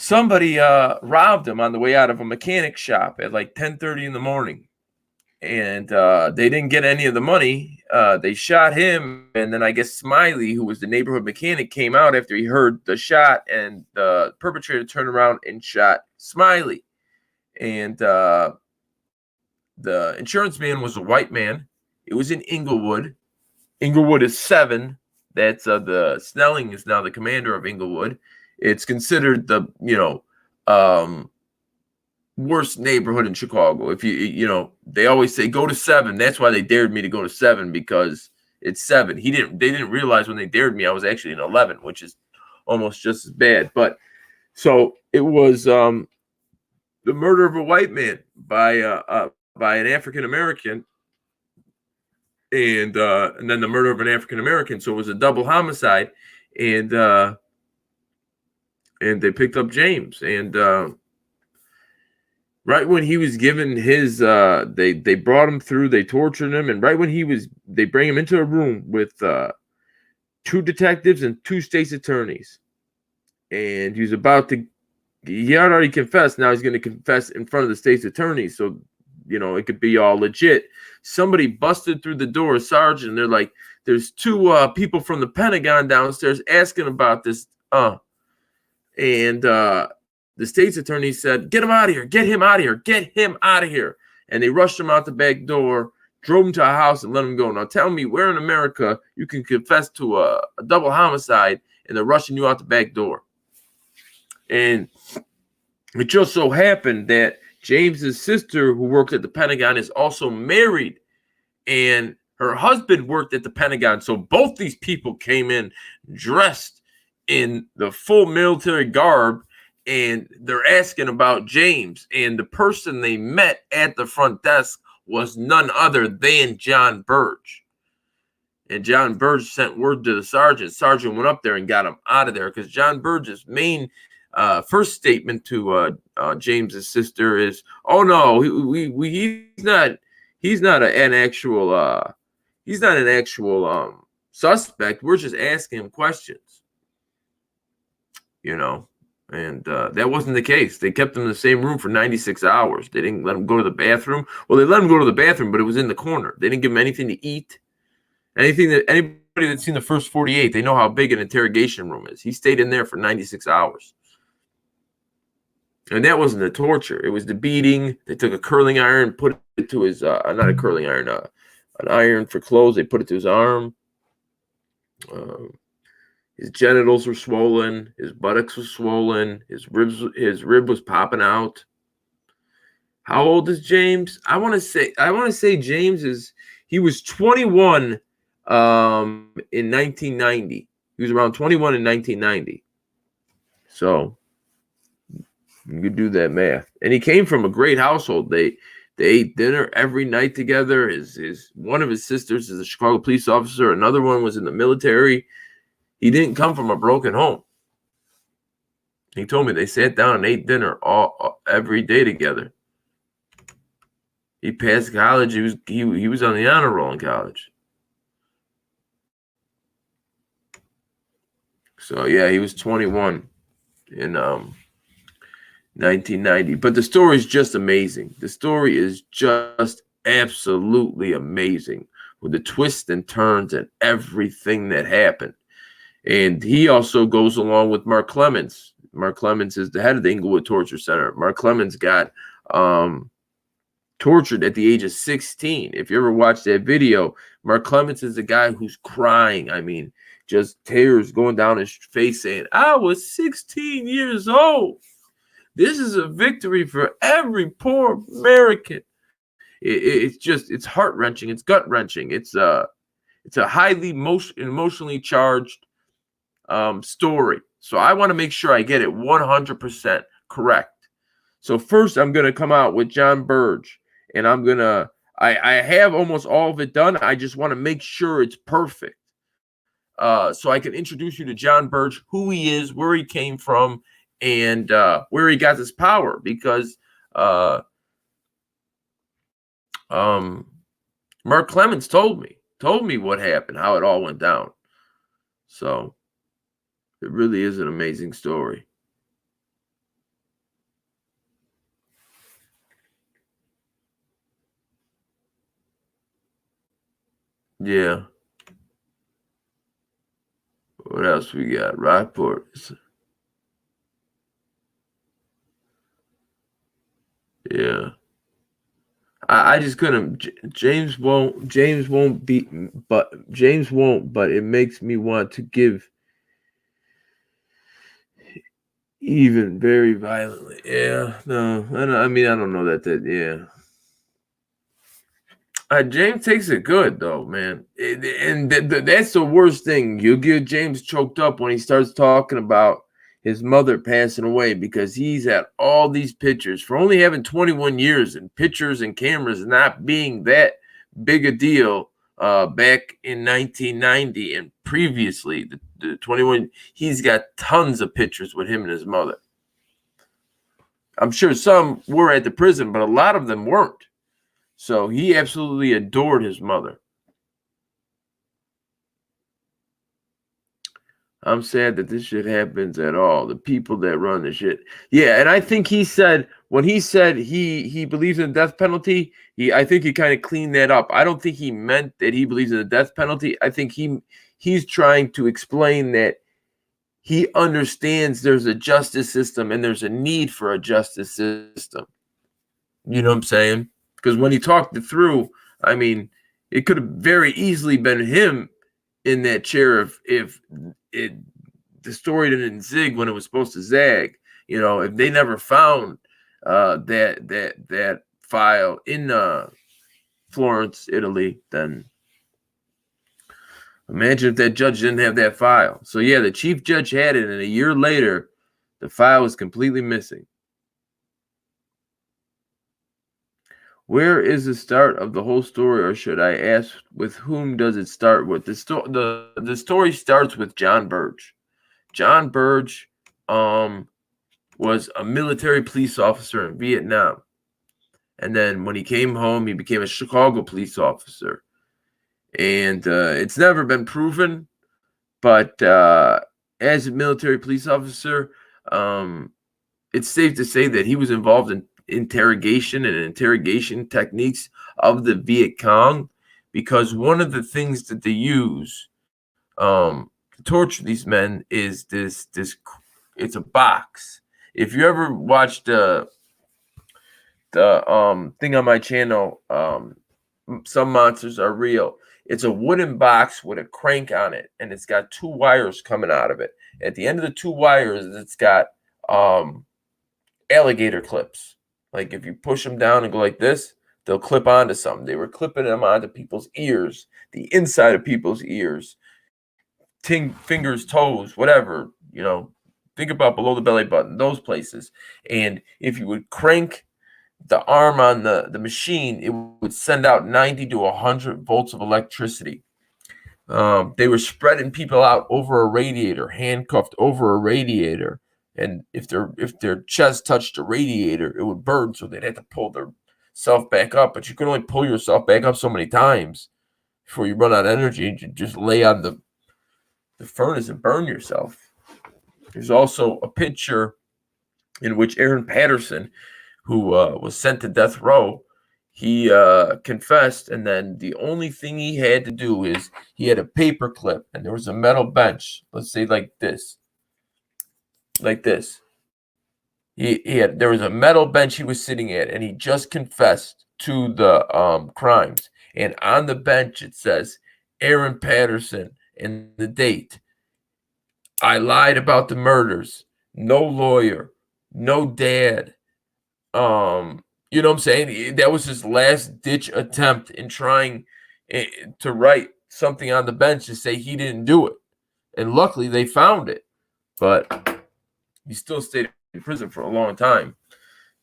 somebody robbed him on the way out of a mechanic shop at like 10:30 in the morning. And they didn't get any of the money. They shot him, and then I guess Smiley, who was the neighborhood mechanic, came out after he heard the shot, and the perpetrator turned around and shot Smiley. And the insurance man was a white man. It was in Inglewood. Inglewood is 7. That's the Snelling is now the commander of Inglewood. It's considered the worst neighborhood in Chicago. If they always say go to 7. That's why they dared me to go to 7, because it's 7. They didn't realize when they dared me I was actually in 11, which is almost just as bad. But so it was the murder of a white man by an African American, and then the murder of an African American. So it was a double homicide, and they picked up James, and right when he was given his, they brought him through, they tortured him, and right when they bring him into a room with 2 detectives and 2 state's attorneys, and he had already confessed. Now he's going to confess in front of the state's attorneys, so it could be all legit. Somebody busted through the door, sergeant, and they're like, "There's 2 people from the Pentagon downstairs asking about this," and the state's attorney said, "Get him out of here! Get him out of here! Get him out of here!" And they rushed him out the back door, drove him to a house, and let him go. Now tell me, where in America you can confess to a double homicide and they're rushing you out the back door? And it just so happened that James's sister, who worked at the Pentagon, is also married, and her husband worked at the Pentagon. So both these people came in dressed in the full military garb, and they're asking about James. And the person they met at the front desk was none other than John Birch. And John Birch sent word to the sergeant. Sergeant went up there and got him out of there, because John Birch's main first statement to James's sister is, "Oh no, he's not an actual suspect. We're just asking him questions." And that wasn't the case. They kept him in the same room for 96 hours. They didn't let him go to the bathroom. Well, they let him go to the bathroom, but it was in the corner. They didn't give him anything to eat. Anybody that's seen the first 48, they know how big an interrogation room is. He stayed in there for 96 hours. And that wasn't the torture. It was the beating. They took a curling iron, put it to his, not a curling iron, an iron for clothes. They put it to his arm. His genitals were swollen. His buttocks was swollen. His rib was popping out. How old is James? I want to say James he was 21 in 1990. He was around 21 in 1990. So you could do that math. And he came from a great household. They ate dinner every night together. One of his sisters is a Chicago police officer. Another one was in the military. He didn't come from a broken home. He told me they sat down and ate dinner every day together. He passed college. He was on the honor roll in college. So yeah, he was 21 in 1990. But the story is just amazing. The story is just absolutely amazing, with the twists and turns and everything that happened. And he also goes along with Mark Clemens. Mark Clemens is the head of the Inglewood Torture Center. Mark Clemens got tortured at the age of 16. If you ever watched that video, Mark Clemens is the guy who's crying. I mean, just tears going down his face, saying, "I was 16 years old. This is a victory for every poor American." It's heart-wrenching. It's gut-wrenching. It's a highly emotionally charged story. So I want to make sure I get it 100% correct. So first, I'm going to come out with John Birch, and I have almost all of it done. I just want to make sure it's perfect. So I can introduce you to John Birch, who he is, where he came from, and where he got this power. Because Mark Clemens told me what happened, how it all went down. So it really is an amazing story. Yeah. What else we got? Rockport. Yeah. I just couldn't. James won't. James won't be. But James won't. But it makes me want to give even very violently. Yeah. No. I mean, I don't know that. Yeah. James takes it good though, man, and that's the worst thing. You get James choked up when he starts talking about his mother passing away because he's at all these pictures for only having 21 years and pictures and cameras not being that big a deal back in 1990 and previously the 21. He's got tons of pictures with him and his mother. I'm sure some were at the prison, but a lot of them weren't. So he absolutely adored his mother. I'm sad that this shit happens at all. The people that run the shit. Yeah, and I think he said when he said he believes in the death penalty, I think he kind of cleaned that up. I don't think he meant that he believes in the death penalty. I think he's trying to explain that he understands there's a justice system and there's a need for a justice system. You know what I'm saying? Because when he talked it through, I mean, it could have very easily been him in that chair if the story didn't zig when it was supposed to zag. You know, if they never found that file in Florence, Italy, then imagine if that judge didn't have that file. So yeah, the chief judge had it, and a year later, the file was completely missing. Where is the start of the whole story, or should I ask with whom does it start with? The story starts with John Birch. John Birch was a military police officer in Vietnam. And then when he came home, he became a Chicago police officer. And it's never been proven, but as a military police officer, it's safe to say that he was involved in interrogation and interrogation techniques of the Viet Cong, because one of the things that they use to torture these men is this it's a box. If you ever watched the thing on my channel, Some Monsters Are Real, it's a wooden box with a crank on it, and it's got two wires coming out of it. At the end of the two wires, it's got alligator clips. Like if you push them down and go like this, they'll clip onto something. They were clipping them onto people's ears, the inside of people's ears, fingers, toes, whatever, you know, think about below the belly button, those places. And if you would crank the arm on the machine, it would send out 90 to 100 volts of electricity. They were spreading people out over a radiator, handcuffed over a radiator. And if their chest touched the radiator, it would burn, so they'd have to pull their self back up. But you could only pull yourself back up so many times before you run out of energy and you just lay on the furnace and burn yourself. There's also a picture in which Aaron Patterson, who was sent to death row, he confessed, and then the only thing he had to do is he had a paper clip, and there was a metal bench, let's say like this. Like this. There was a metal bench he was sitting at, and he just confessed to the crimes. And on the bench it says Aaron Patterson and the date. I lied about the murders. No lawyer, no dad. You know what I'm saying? That was his last ditch attempt in trying to write something on the bench to say he didn't do it. And luckily they found it. But he still stayed in prison for a long time.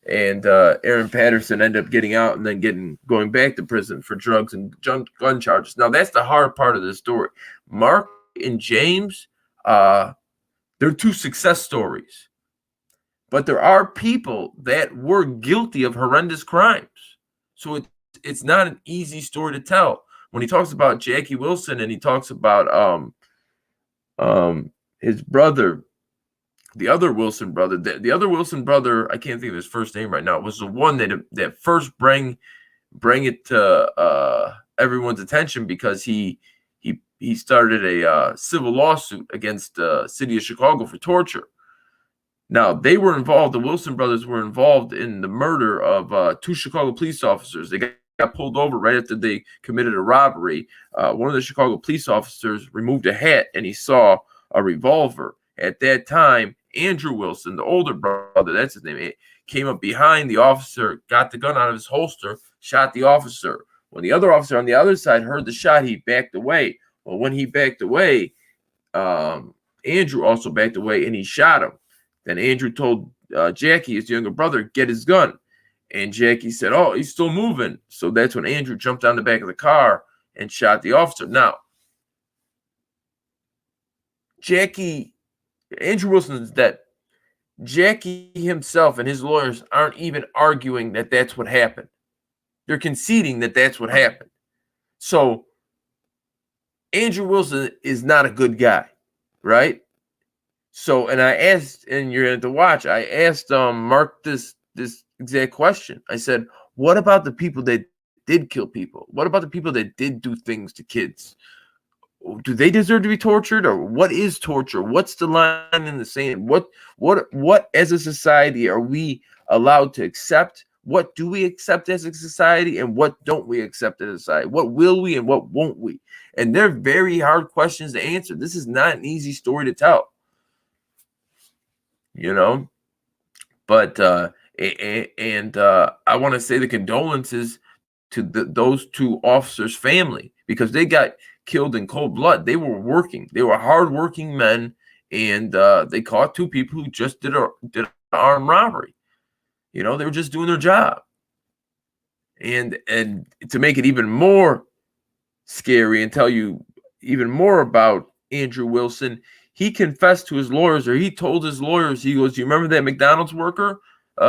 And Aaron Patterson ended up getting out and then going back to prison for drugs and gun charges. Now, that's the hard part of the story. Mark and James, they're two success stories. But there are people that were guilty of horrendous crimes. So it's not an easy story to tell. When he talks about Jackie Wilson and he talks about his brother, the other Wilson brother, the other Wilson brother, I can't think of his first name right now, was the one that first bring bring it to everyone's attention because he started a civil lawsuit against the city of Chicago for torture. Now, they were involved, the Wilson brothers were involved in the murder of 2 Chicago police officers. They got pulled over right after they committed a robbery. One of the Chicago police officers removed a hat and he saw a revolver. At that time, Andrew Wilson, the older brother, that's his name, came up behind the officer, got the gun out of his holster, shot the officer. When the other officer on the other side heard the shot, he backed away. Well, when he backed away, Andrew also backed away and he shot him. Then Andrew told Jackie, his younger brother, get his gun. And Jackie said, oh, he's still moving. So that's when Andrew jumped on the back of the car and shot the officer. Now, Andrew Wilson is dead. Jackie himself and his lawyers aren't even arguing that that's what happened. They're conceding that that's what happened. So Andrew Wilson is not a good guy, right? So, and I asked, and you're going to watch, I asked Mark this exact question. I said, what about the people that did kill people? What about the people that did do things to kids? Do they deserve to be tortured, or what is torture? What's the line in the sand? What as a society are we allowed to accept? What do we accept as a society, and what don't we accept as a society? What will we and what won't we? And they're very hard questions to answer. This is not an easy story to tell, you know. But I want to say the condolences to those 2 officers' family, because they got killed in cold blood. They were working. They were hardworking men, and they caught 2 people who just did an armed robbery. You know, they were just doing their job. And to make it even more scary and tell you even more about Andrew Wilson, he confessed to his lawyers, or he told his lawyers, he goes, you remember that McDonald's worker,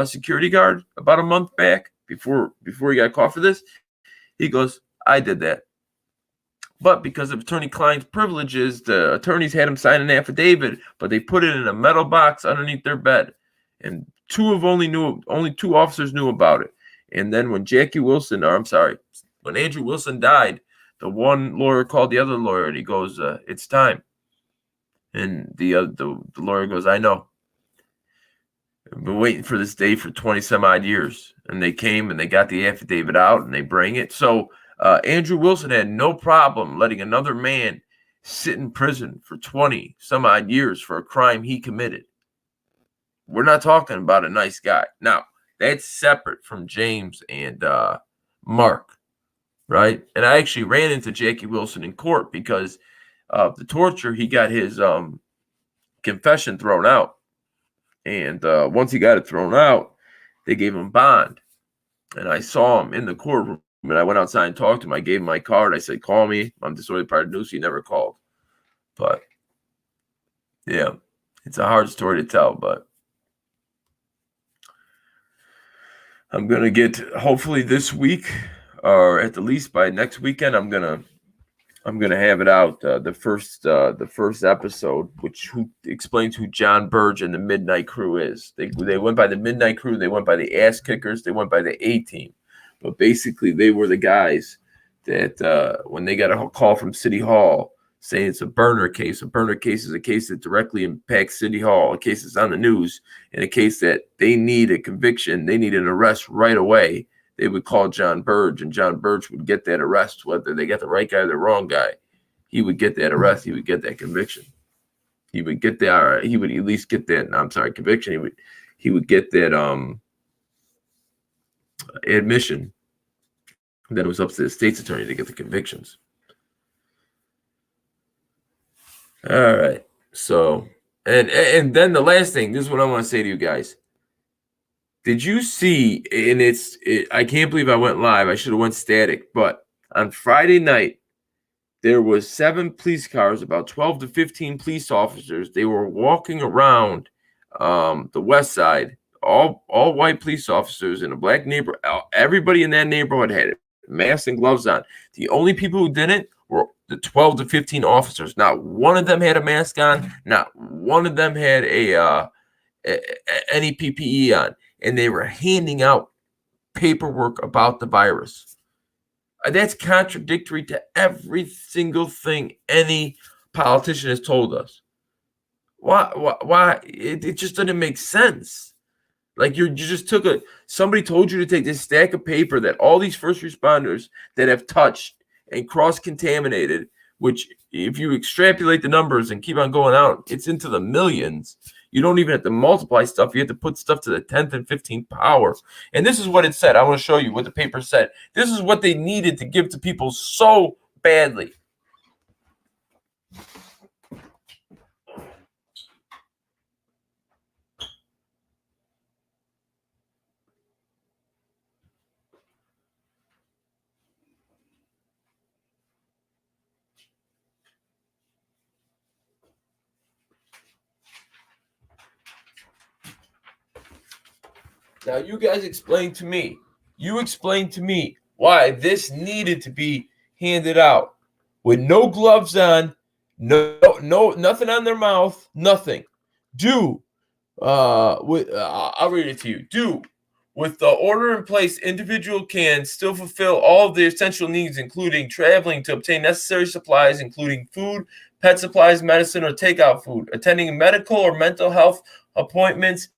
security guard, about a month back before he got caught for this? He goes, I did that. But because of attorney-client privileges, the attorneys had him sign an affidavit, but they put it in a metal box underneath their bed. And only 2 officers knew about it. And then when when Andrew Wilson died, the one lawyer called the other lawyer and he goes, it's time. And the lawyer goes, I know. I've been waiting for this day for 20 some odd years. And they came and they got the affidavit out and they bring it. So Andrew Wilson had no problem letting another man sit in prison for 20 some odd years for a crime he committed. We're not talking about a nice guy. Now, that's separate from James and Mark, right? And I actually ran into Jackie Wilson in court because of the torture. He got his confession thrown out. And once he got it thrown out, they gave him bond. And I saw him in the courtroom. And I went outside and talked to him. I gave him my card. I said, call me. I'm disorderly party news. He never called. But, yeah, it's a hard story to tell. But I'm going to get, hopefully this week, or at the least by next weekend, I'm gonna have it out, the first episode, which explains who John Birch and the Midnight Crew is. They went by the Midnight Crew. They went by the Ass Kickers. They went by the A-Team. But basically, they were the guys that when they got a call from City Hall saying it's a burner case. A burner case is a case that directly impacts City Hall, a case that's on the news, and a case that they need a conviction, they need an arrest right away. They would call John Birch, and John Birch would get that arrest, whether they got the right guy or the wrong guy. He would get that arrest. He would get that conviction. He would get that. He would at least get that. Conviction. He would get that admission. Then it was up to the state's attorney to get the convictions. All right. So, and then the last thing. This is what I want to say to you guys. Did you see, and I can't believe I went live. I should have went static. But on Friday night, there was 7 police cars, about 12 to 15 police officers. They were walking around the west side, all white police officers in a black neighborhood. Everybody in that neighborhood had masks and gloves on. The only people who didn't were the 12 to 15 officers. Not one of them had a mask on. Not one of them had any PPE on. And they were handing out paperwork about the virus. That's contradictory to every single thing any politician has told us. Why? It just doesn't make sense. Like you just took somebody told you to take this stack of paper that all these first responders that have touched and cross-contaminated, which if you extrapolate the numbers and keep on going out, it's into the millions. You don't even have to multiply stuff. You have to put stuff to the 10th and 15th power. And this is what it said. I want to show you what the paper said. This is what they needed to give to people so badly. Now, you guys explain to me. You explain to me why this needed to be handed out with no gloves on, nothing on their mouth, nothing. I'll read it to you. With the order in place, individual can still fulfill all of the essential needs, including traveling to obtain necessary supplies, including food, pet supplies, medicine, or takeout food, attending medical or mental health appointments,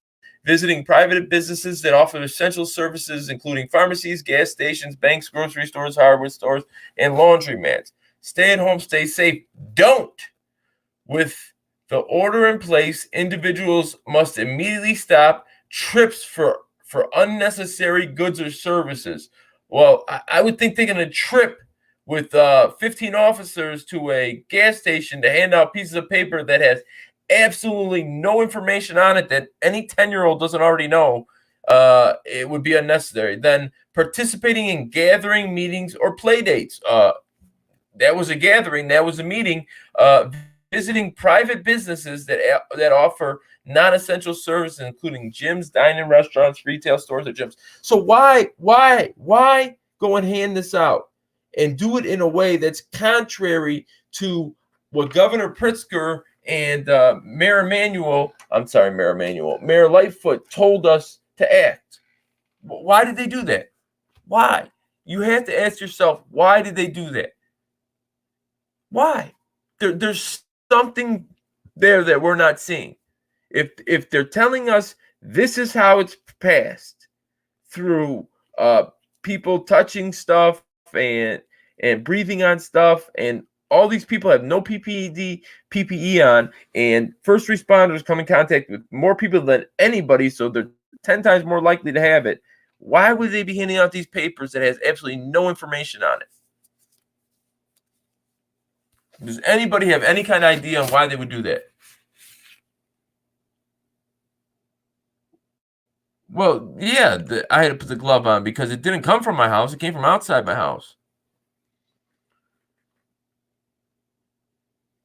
visiting private businesses that offer essential services, including pharmacies, gas stations, banks, grocery stores, hardware stores, and laundromats. Stay at home, stay safe. Don't. With the order in place, individuals must immediately stop trips for unnecessary goods or services. Well, I would think taking a trip with 15 officers to a gas station to hand out pieces of paper that has absolutely no information on it that any 10-year-old doesn't already know, it would be unnecessary. Then participating in gathering, meetings, or play dates. That was a gathering. That was a meeting. Visiting private businesses that offer non-essential services, including gyms, dining restaurants, retail stores, or gyms. So why go and hand this out and do it in a way that's contrary to what Governor Pritzker and Mayor Lightfoot told us to act? Why did they do that? Why? You have to ask yourself, why did they do that? Why? There's something there that we're not seeing. If they're telling us this is how it's passed through people touching stuff and breathing on stuff, and all these people have no PPE on, and first responders come in contact with more people than anybody, so they're 10 times more likely to have it. Why would they be handing out these papers that has absolutely no information on it? Does anybody have any kind of idea on why they would do that? Well, yeah, I had to put the glove on because it didn't come from my house. It came from outside my house.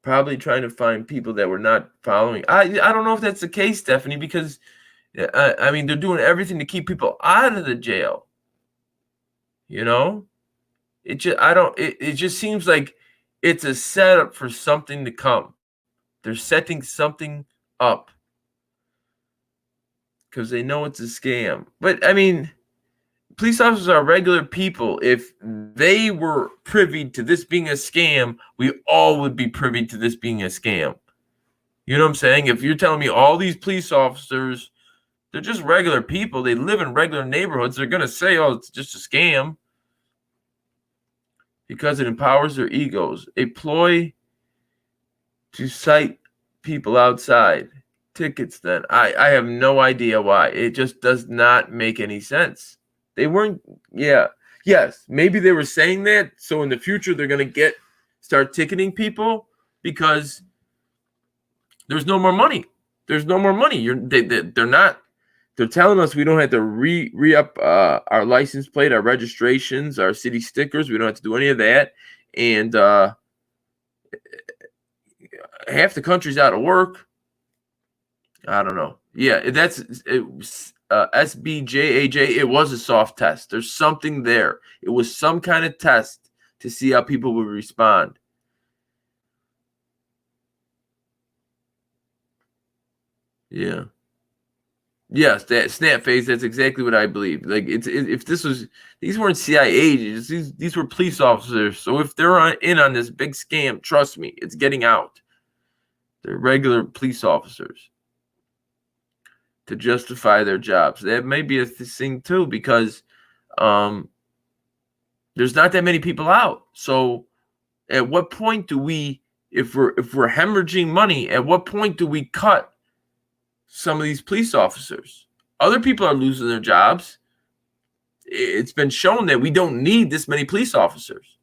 Probably trying to find people that were not following. I don't know if that's the case, Stephanie, because I mean, they're doing everything to keep people out of the jail. You know, it just seems like it's a setup for something to come. They're setting something up because they know it's a scam. But I mean, police officers are regular people. If they were privy to this being a scam, we all would be privy to this being a scam. You know what I'm saying? If you're telling me all these police officers, they're just regular people, they live in regular neighborhoods, they're going to say, oh, it's just a scam because it empowers their egos. A ploy to cite people outside. Tickets, then. I have no idea why. It just does not make any sense. They weren't, yes, maybe they were saying that, so in the future they're going to start ticketing people because there's no more money. There's no more money. They're telling us we don't have to re-up our license plate, our registrations, our city stickers. We don't have to do any of that. And half the country's out of work. I don't know. Yeah, SBJAJ. It was a soft test. There's something there. It was some kind of test to see how people would respond. Yeah. Yes, that snap face. That's exactly what I believe. Like if this was, these weren't CIA agents. These were police officers. So if they're in on this big scam, trust me, it's getting out. They're regular police officers to justify their jobs. That may be a thing too, because there's not that many people out. So at what point do we, if we're hemorrhaging money, at what point do we cut some of these police officers? Other people are losing their jobs. It's been shown that we don't need this many police officers.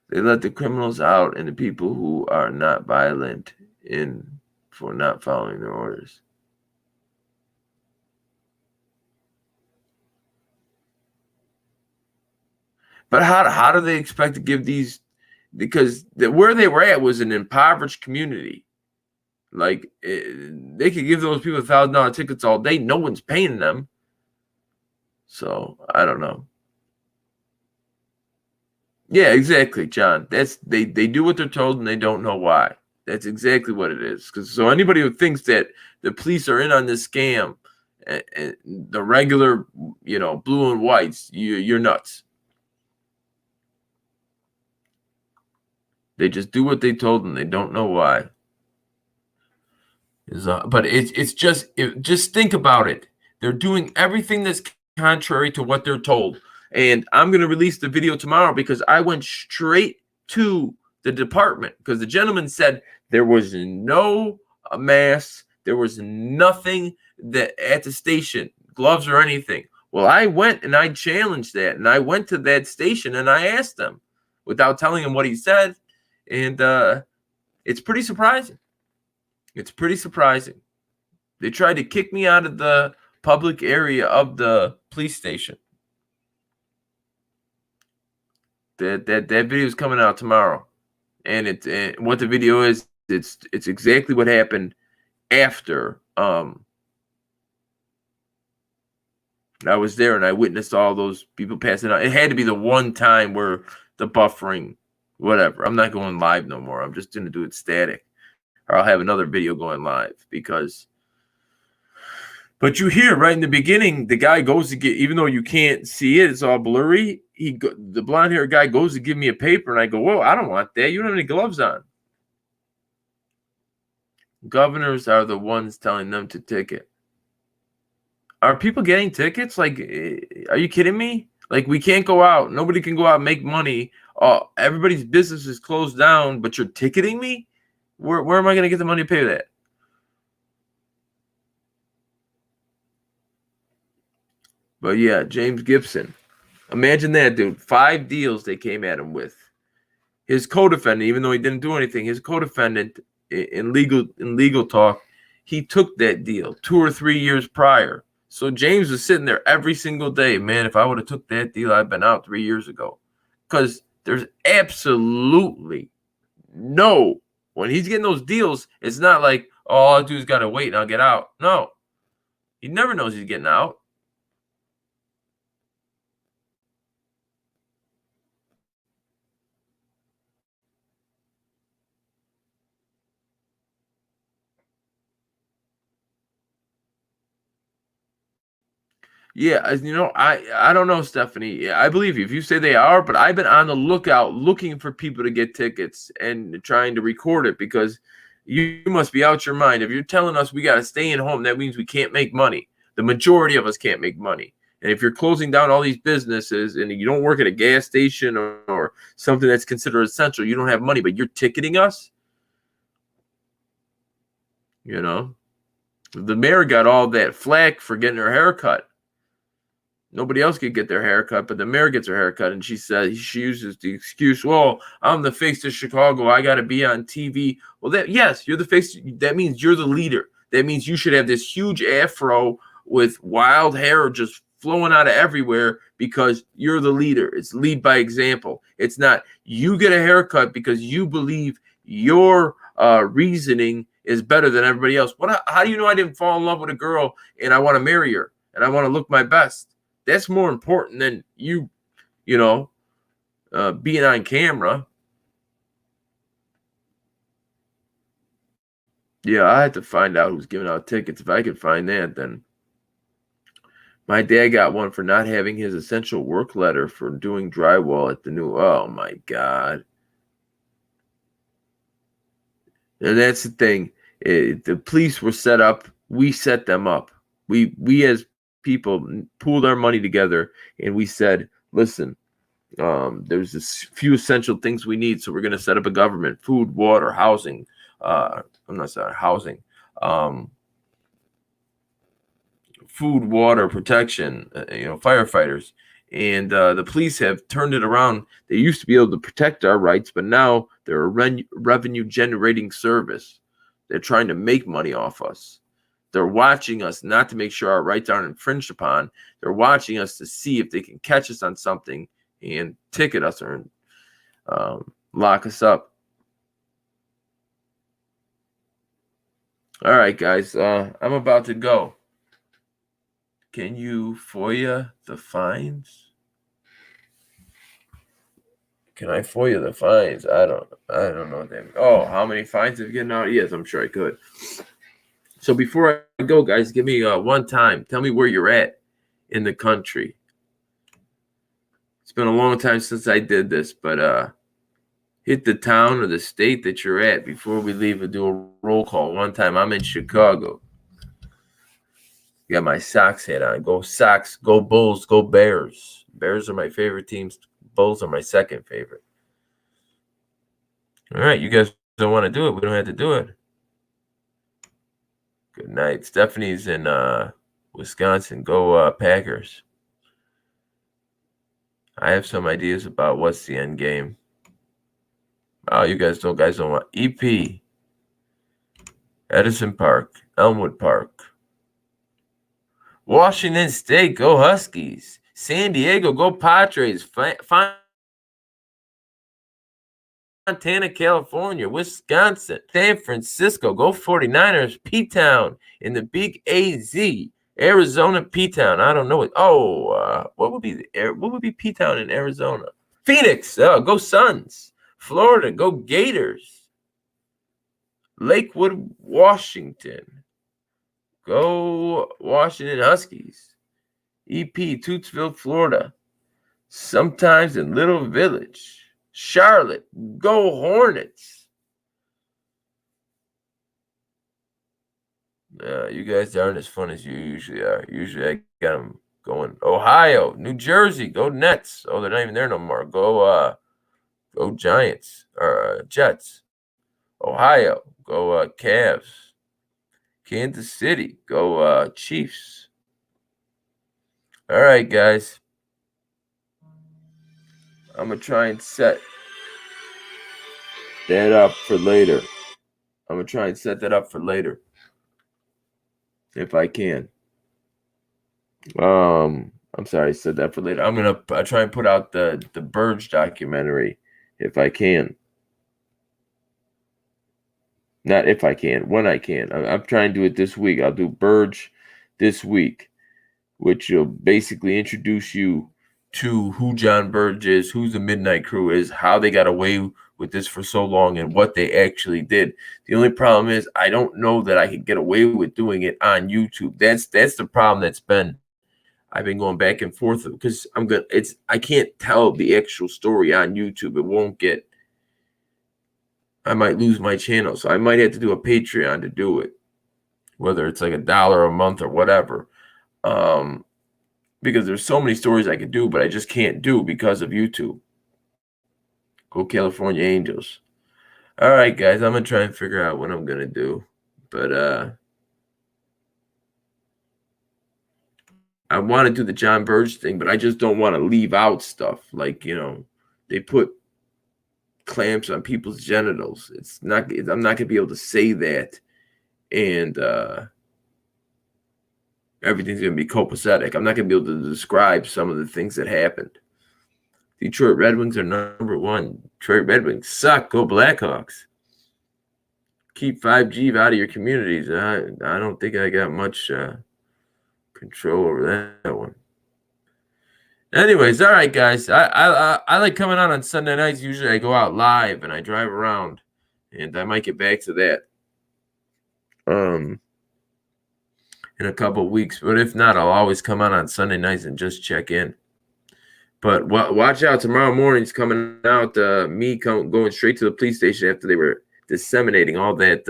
They let the criminals out and the people who are not violent in for not following their orders. But how do they expect to give these? Because where they were at was an impoverished community. Like they could give those people $1,000 tickets all day. No one's paying them. So I don't know. Yeah, exactly, John. That's they do what they're told and they don't know why. That's exactly what it is. Because so anybody who thinks that the police are in on this scam, and the regular, blue and whites, you're nuts. They just do what they told and they don't know why. But it's just think about it. They're doing everything that's contrary to what they're told. And I'm going to release the video tomorrow because I went straight to the department because the gentleman said there was no mask, there was nothing that at the station, gloves or anything. Well, I went and I challenged that, and I went to that station and I asked them without telling him what he said, and it's pretty surprising. It's pretty surprising. They tried to kick me out of the public area of the police station. That video is coming out tomorrow, and what the video is. It's exactly what happened after I was there and I witnessed all those people passing out. It had to be the one time where the buffering, whatever. I'm not going live no more. I'm just going to do it static, or I'll have another video going live because. But you hear right in the beginning, the guy goes to get, even though you can't see it, it's all blurry. The blonde-haired guy goes to give me a paper, and I go, "Whoa, I don't want that. You don't have any gloves on." Governors are the ones telling them to ticket. Are people getting tickets? Like, are you kidding me? Like, we can't go out. Nobody can go out and make money. Everybody's business is closed down, but you're ticketing me? Where am I going to get the money to pay that? But yeah, James Gibson. Imagine that, dude. 5 deals they came at him with. His co-defendant, even though he didn't do anything, his co-defendant in legal talk, he took that deal 2 or 3 years prior. So James was sitting there every single day. Man, if I would have took that deal, I'd been out 3 years ago. Because there's absolutely no, when he's getting those deals, it's not like, oh, all I do is got to wait and I'll get out. No. He never knows he's getting out. Yeah, I don't know, Stephanie. I believe you if you say they are, but I've been on the lookout looking for people to get tickets and trying to record it because you must be out your mind. If you're telling us we got to stay in home, that means we can't make money. The majority of us can't make money. And if you're closing down all these businesses and you don't work at a gas station or something that's considered essential, you don't have money, but you're ticketing us? The mayor got all that flack for getting her hair cut. Nobody else could get their haircut, but the mayor gets her haircut, and she says she uses the excuse, "Well, I'm the face of Chicago. I got to be on TV." Well, yes, you're the face. That means you're the leader. That means you should have this huge afro with wild hair just flowing out of everywhere because you're the leader. It's lead by example. It's not you get a haircut because you believe your reasoning is better than everybody else. How do you know I didn't fall in love with a girl and I want to marry her and I want to look my best? That's more important than being on camera. Yeah, I had to find out who's giving out tickets. If I could find that, then my dad got one for not having his essential work letter for doing drywall at the new. Oh my God! And that's the thing. The police were set up. We set them up. We as people pooled our money together, and we said, "Listen, there's this few essential things we need, so we're going to set up a government: food, water, housing. I'm not saying housing. Um, food, water, protection. Firefighters." And the police have turned it around. They used to be able to protect our rights, but now they're a revenue generating service. They're trying to make money off us. They're watching us not to make sure our rights aren't infringed upon. They're watching us to see if they can catch us on something and ticket us or lock us up. All right, guys, I'm about to go. Can you FOIA the fines? Can I FOIA the fines? I don't know what that means. Oh, how many fines have you gotten out? Yes, I'm sure I could. So before I go, guys, give me one time. Tell me where you're at in the country. It's been a long time since I did this, but hit the town or the state that you're at before we leave and do a roll call. One time, I'm in Chicago. Got my Sox hat on. Go Sox, go Bulls, go Bears. Bears are my favorite teams. Bulls are my second favorite. All right, you guys don't want to do it. We don't have to do it. Good night. Stephanie's in Wisconsin. Go Packers. I have some ideas about what's the end game. Oh, you guys don't want EP. Edison Park, Elmwood Park. Washington State, go Huskies. San Diego, go Padres. Montana, California. Wisconsin. San Francisco, go 49ers. P-Town in the Big AZ. Arizona, P-Town. I don't know it. What would be P-Town in Arizona? Phoenix, go Suns. Florida, go Gators. Lakewood, Washington. Go Washington Huskies. EP, Tootsville, Florida. Sometimes in Little Village. Charlotte, go Hornets. You guys aren't as fun as you usually are. Usually I got them going. Ohio, New Jersey, go Nets. Oh, they're not even there no more. Go Giants or Jets. Ohio, go Cavs. Kansas City, go Chiefs. All right, guys. I'm going to try and set that up for later. If I can. I'm sorry, I said that for later. I'm going to try and put out the Birch documentary if I can. Not if I can, when I can. I'm trying to do it this week. I'll do Birch this week, which will basically introduce you to who John Birch is, who the Midnight Crew is, how they got away with this for so long, and what they actually did. The only problem is I don't know that I could get away with doing it on YouTube. That's the problem I've been going back and forth because I can't tell the actual story on YouTube. It won't get. I might lose my channel, so I might have to do a Patreon to do it, whether it's like $1 a month or whatever. Because there's so many stories I could do, but I just can't do because of YouTube. Go California Angels. All right, guys, I'm gonna try and figure out what I'm gonna do, but I want to do the John Birch thing, but I just don't want to leave out stuff like they put clamps on people's genitals. I'm not gonna be able to say that, and everything's gonna be copacetic. I'm not gonna be able to describe some of the things that happened. Detroit Red Wings are number one. Detroit Red Wings suck. Go Blackhawks. Keep 5G out of your communities. I don't think I got much control over that one. Anyways, all right, guys. I like coming on Sunday nights. Usually I go out live and I drive around, and I might get back to that. in a couple of weeks. But if not, I'll always come on Sunday nights and just check in. But watch out, tomorrow morning's coming out. Me going straight to the police station after they were disseminating all that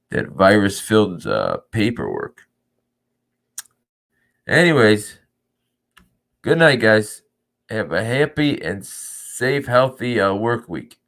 that virus-filled paperwork. Anyways, good night, guys. Have a happy and safe, healthy work week.